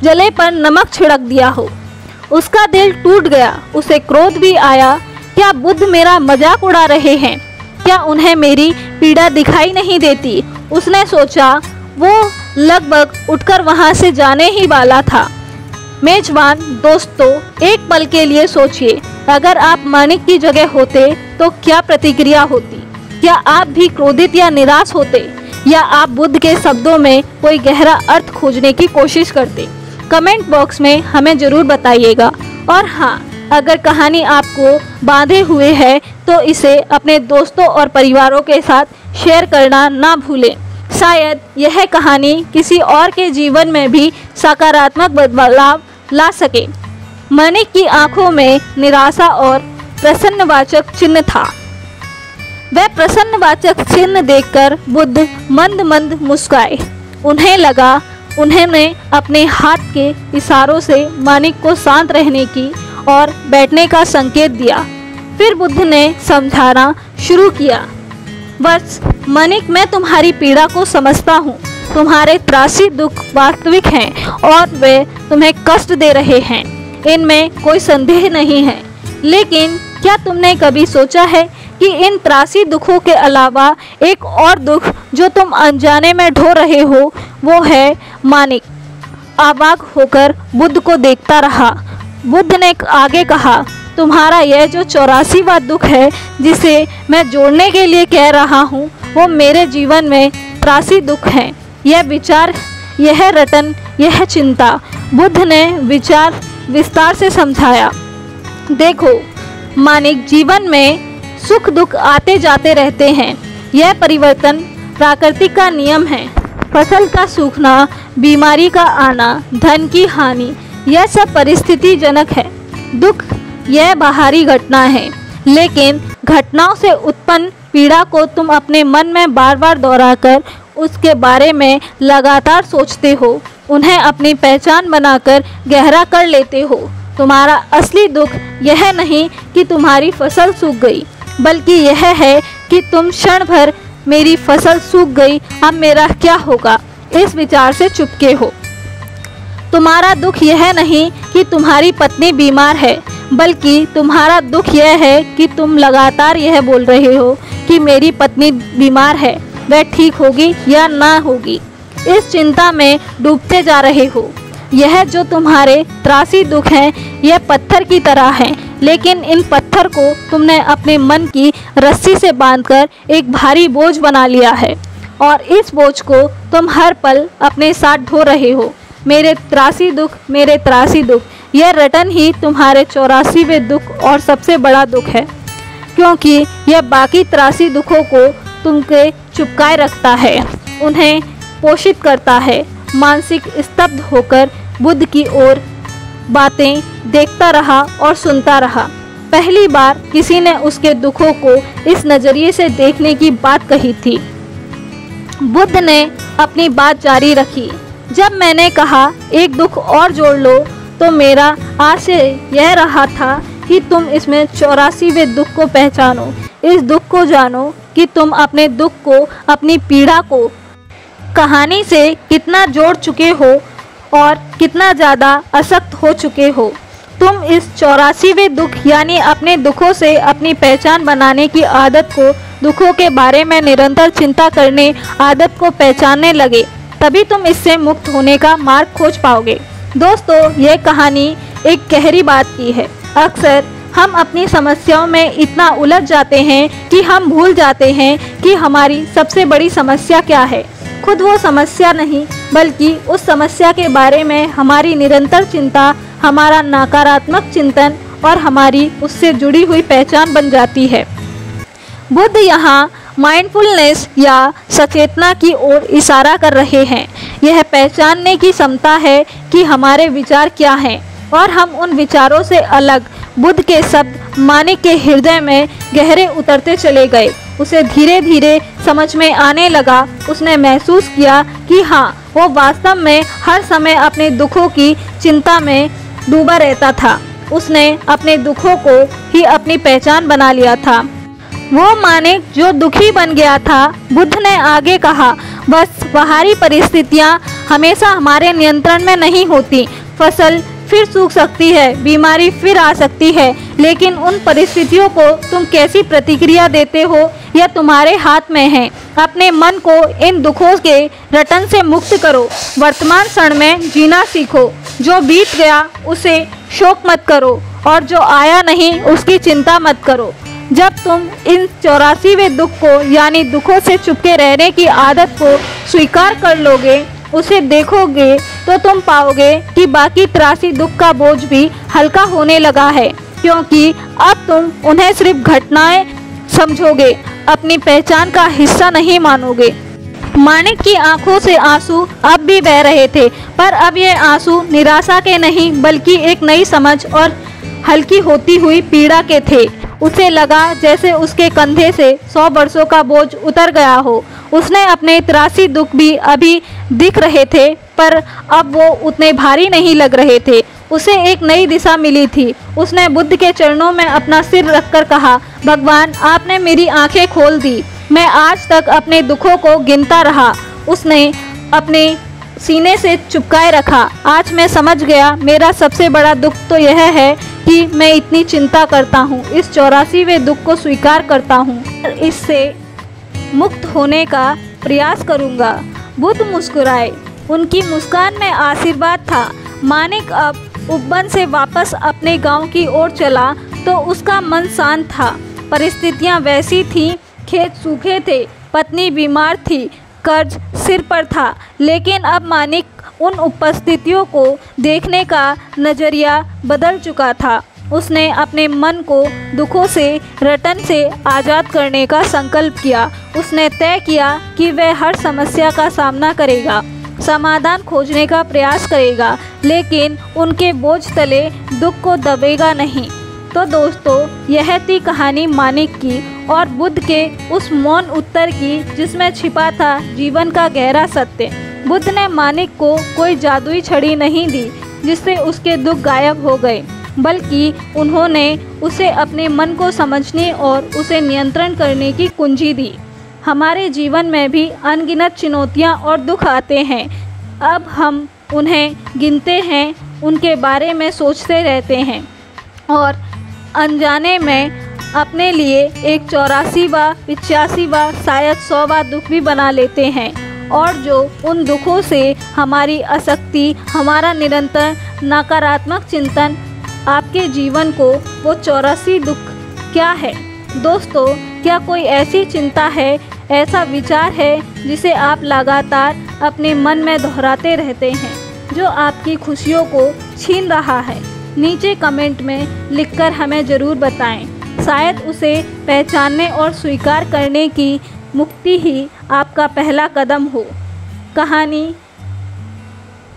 जले पर नमक छिड़क दिया हो। उसका दिल टूट गया। उसे क्रोध भी आया। क्या बुद्ध मेरा मजाक उड़ा रहे हैं? क्या उन्हें मेरी पीड़ा दिखाई नहीं देती? उसने सोचा। वो लगभग उठकर वहां से जाने ही वाला था। मेजबान दोस्तों, एक पल के लिए सोचिए, अगर आप मानिक की जगह होते तो क्या प्रतिक्रिया होती? क्या आप भी क्रोधित या निराश होते, या आप बुद्ध के शब्दों में कोई गहरा अर्थ खोजने की कोशिश करते? कमेंट बॉक्स में हमें ज़रूर बताइएगा। और हाँ, अगर कहानी आपको बांधे हुए है तो इसे अपने दोस्तों और परिवारों के साथ शेयर करना ना भूलें। शायद यह कहानी किसी और के जीवन में भी सकारात्मक बदलाव ला सके। मानिक की आंखों में निराशा और प्रसन्नवाचक चिन्ह था। वह प्रसन्नवाचक चिन्ह देखकर बुद्ध मंद मंद मुस्कुराए। उन्हें लगा उन्होंने अपने हाथ के इशारों से मानिक को शांत रहने की और बैठने का संकेत दिया। फिर बुद्ध ने समझाना शुरू किया। बस मानिक, मैं तुम्हारी पीड़ा को समझता हूँ। तुम्हारे त्रासी दुख वास्तविक हैं और वे तुम्हें कष्ट दे रहे हैं, इनमें कोई संदेह नहीं है। लेकिन क्या तुमने कभी सोचा है कि इन त्रासी दुखों के अलावा एक और दुख जो तुम अनजाने में ढो रहे हो, वो है मानिक। अवाक होकर बुद्ध को देखता रहा। बुद्ध ने आगे कहा, तुम्हारा यह जो 84वां दुख है जिसे मैं जोड़ने के लिए कह रहा हूँ, वो मेरे जीवन में त्रासी दुख है। यह विचार, यह रटन, यह चिंता। बुद्ध ने विचार विस्तार से समझाया। देखो मानिक, जीवन में सुख दुख आते जाते रहते हैं। यह परिवर्तन प्राकृतिक का नियम है। फसल का सूखना, बीमारी का आना, धन की हानि, यह सब परिस्थिति जनक है। दुख यह बाहरी घटना है, लेकिन घटनाओं से उत्पन्न पीड़ा को तुम अपने मन में बार बार दोहराकर उसके बारे में लगातार सोचते हो, उन्हें अपनी पहचान बनाकर गहरा कर लेते हो। तुम्हारा असली दुख यह नहीं कि तुम्हारी फसल सूख गई, बल्कि यह है कि तुम क्षण भर मेरी फसल सूख गई, अब मेरा क्या होगा, इस विचार से चुपके हो। तुम्हारा दुख यह नहीं कि तुम्हारी पत्नी बीमार है, बल्कि तुम्हारा दुख यह है कि तुम लगातार यह बोल रहे हो कि मेरी पत्नी बीमार है, वह ठीक होगी या ना होगी। इस चिंता में डूबते जा रहे हो। यह जो तुम्हारे त्रासी दुख हैं, यह पत्थर की तरह हैं, लेकिन इन पत्थर को तुमने अपने मन की रस्सी से बांधकर एक भारी बोझ बना लिया है, और इस बोझ को तुम हर पल अपने साथ ढो रहे हो। मेरे त्रासी दुख, मेरे त्रासी दुख, यह रटन ही तुम्हारे 84वें दुख और सबसे बड़ा दुख है, क्योंकि यह बाकी त्रासी दुखों को तुमके चुपकाए रखता है, उन्हें पोषित करता है। मानसिक स्तब्ध होकर बुद्ध की ओर बातें देखता रहा और सुनता रहा। पहली बार किसी ने उसके दुखों को इस नज़रिए से देखने की बात कही थी। बुद्ध ने अपनी बात जारी रखी। जब मैंने कहा एक दुख और जोड़ लो, तो मेरा आशय यह रहा था कि तुम इसमें 84वें दुख को पहचानो, इस दुख को जानो कि तुम अपने दुख को, अपनी पीड़ा को कहानी से कितना जोड़ चुके हो और कितना ज़्यादा आसक्त हो चुके हो। तुम इस 84वें दुख यानी अपने दुखों से अपनी पहचान बनाने की आदत को, दुखों के बारे में निरंतर चिंता करने आदत को पहचानने लगे, तभी तुम इससे मुक्त होने का मार्ग खोज पाओगे। दोस्तों, यह कहानी एक गहरी बात की है। अक्सर हम अपनी समस्याओं में इतना उलझ जाते हैं कि हम भूल जाते हैं कि हमारी सबसे बड़ी समस्या क्या है। खुद वो समस्या नहीं, बल्कि उस समस्या के बारे में हमारी निरंतर चिंता, हमारा नकारात्मक चिंतन और हमारी उससे जुड़ी हुई पहचान बन जाती है। बुद्ध यहाँ माइंडफुलनेस या सचेतना की ओर इशारा कर रहे हैं। यह पहचानने की क्षमता है कि हमारे विचार क्या हैं और हम उन विचारों से अलग। बुद्ध के शब्द मानिक के हृदय में गहरे उतरते चले गए। उसे धीरे धीरे समझ में आने लगा। उसने महसूस किया कि हाँ, वो वास्तव में हर समय अपने दुखों की चिंता में डूबा रहता था। उसने अपने दुखों को ही अपनी पहचान बना लिया था। वो मानिक जो दुखी बन गया था। बुद्ध ने आगे कहा, बस बाहरी परिस्थितियाँ हमेशा हमारे नियंत्रण में नहीं होती। फसल फिर सूख सकती है, बीमारी फिर आ सकती है, लेकिन उन परिस्थितियों को तुम कैसी प्रतिक्रिया देते हो यह तुम्हारे हाथ में है। अपने मन को इन दुखों के रटन से मुक्त करो। वर्तमान क्षण में जीना सीखो। जो बीत गया उसे शोक मत करो और जो आया नहीं उसकी चिंता मत करो। जब तुम इन 84वें दुख को यानी दुखों से चुपके रहने की आदत को स्वीकार कर लोगे, उसे देखोगे, तो तुम पाओगे कि बाकी 83 दुख का बोझ भी हल्का होने लगा है, क्योंकि अब तुम उन्हें सिर्फ घटनाएं समझोगे, अपनी पहचान का हिस्सा नहीं मानोगे। मानिक की आंखों से आंसू अब भी बह रहे थे, पर अब ये आंसू निराशा के नहीं बल्कि एक नई समझ और हल्की होती हुई पीड़ा के थे। उसे लगा जैसे उसके कंधे से 100 वर्षों का बोझ उतर गया हो। उसने अपने 83 दुख भी अभी दिख रहे थे, पर अब वो उतने भारी नहीं लग रहे थे। उसे एक नई दिशा मिली थी। उसने बुद्ध के चरणों में अपना सिर रखकर कहा, भगवान, आपने मेरी आंखें खोल दी। मैं आज तक अपने दुखों को गिनता रहा। उसने अपने सीने से चिपकाए रखा। आज मैं समझ गया, मेरा सबसे बड़ा दुख तो यह है कि मैं इतनी चिंता करता हूँ। इस 84वें दुख को स्वीकार करता हूँ, इससे मुक्त होने का प्रयास करूँगा। बुद्ध मुस्कुराए। उनकी मुस्कान में आशीर्वाद था। मानिक अब उपवन से वापस अपने गांव की ओर चला तो उसका मन शांत था। परिस्थितियां वैसी थीं, खेत सूखे थे, पत्नी बीमार थी, कर्ज सिर पर था, लेकिन अब मानिक उन उपस्थितियों को देखने का नज़रिया बदल चुका था। उसने अपने मन को दुखों से रटन से आज़ाद करने का संकल्प किया। उसने तय किया कि वह हर समस्या का सामना करेगा, समाधान खोजने का प्रयास करेगा, लेकिन उनके बोझ तले दुख को दबेगा नहीं। तो दोस्तों, यह थी कहानी मानिक की और बुद्ध के उस मौन उत्तर की, जिसमें छिपा था जीवन का गहरा सत्य। बुद्ध ने मानिक को कोई जादुई छड़ी नहीं दी जिससे उसके दुख गायब हो गए, बल्कि उन्होंने उसे अपने मन को समझने और उसे नियंत्रण करने की कुंजी दी। हमारे जीवन में भी अनगिनत चुनौतियाँ और दुख आते हैं। अब हम उन्हें गिनते हैं, उनके बारे में सोचते रहते हैं और अनजाने में अपने लिए एक 84वां, 85वां, शायद 100वां दुख भी बना लेते हैं। और जो उन दुखों से हमारी आसक्ति, हमारा निरंतर नकारात्मक चिंतन आपके जीवन को वो 84 दुख क्या है? दोस्तों, क्या कोई ऐसी चिंता है, ऐसा विचार है जिसे आप लगातार अपने मन में दोहराते रहते हैं, जो आपकी खुशियों को छीन रहा है? नीचे कमेंट में लिखकर हमें ज़रूर बताएं। शायद उसे पहचानने और स्वीकार करने की मुक्ति ही आपका पहला कदम हो। कहानी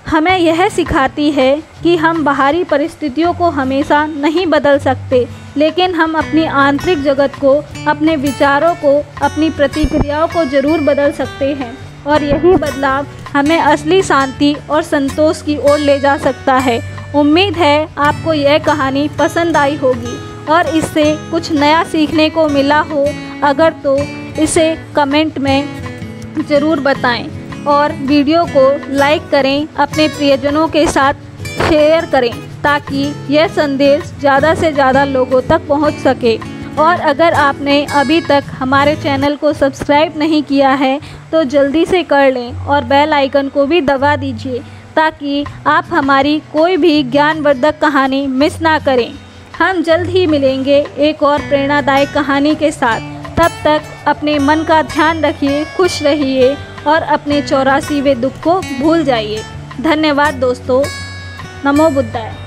हमें यह सिखाती है कि हम बाहरी परिस्थितियों को हमेशा नहीं बदल सकते, लेकिन हम अपनी आंतरिक जगत को, अपने विचारों को, अपनी प्रतिक्रियाओं को ज़रूर बदल सकते हैं। और यही बदलाव हमें असली शांति और संतोष की ओर ले जा सकता है। उम्मीद है आपको यह कहानी पसंद आई होगी और इससे कुछ नया सीखने को मिला हो। अगर तो इसे कमेंट में ज़रूर बताएं और वीडियो को लाइक करें, अपने प्रियजनों के साथ शेयर करें ताकि यह संदेश ज़्यादा से ज़्यादा लोगों तक पहुंच सके। और अगर आपने अभी तक हमारे चैनल को सब्सक्राइब नहीं किया है तो जल्दी से कर लें और बेल आइकन को भी दबा दीजिए ताकि आप हमारी कोई भी ज्ञानवर्धक कहानी मिस ना करें। हम जल्द ही मिलेंगे एक और प्रेरणादायक कहानी के साथ। तब तक अपने मन का ध्यान रखिए, खुश रहिए और अपने 84वें दुख को भूल जाइए। धन्यवाद दोस्तों। नमो बुद्धाय।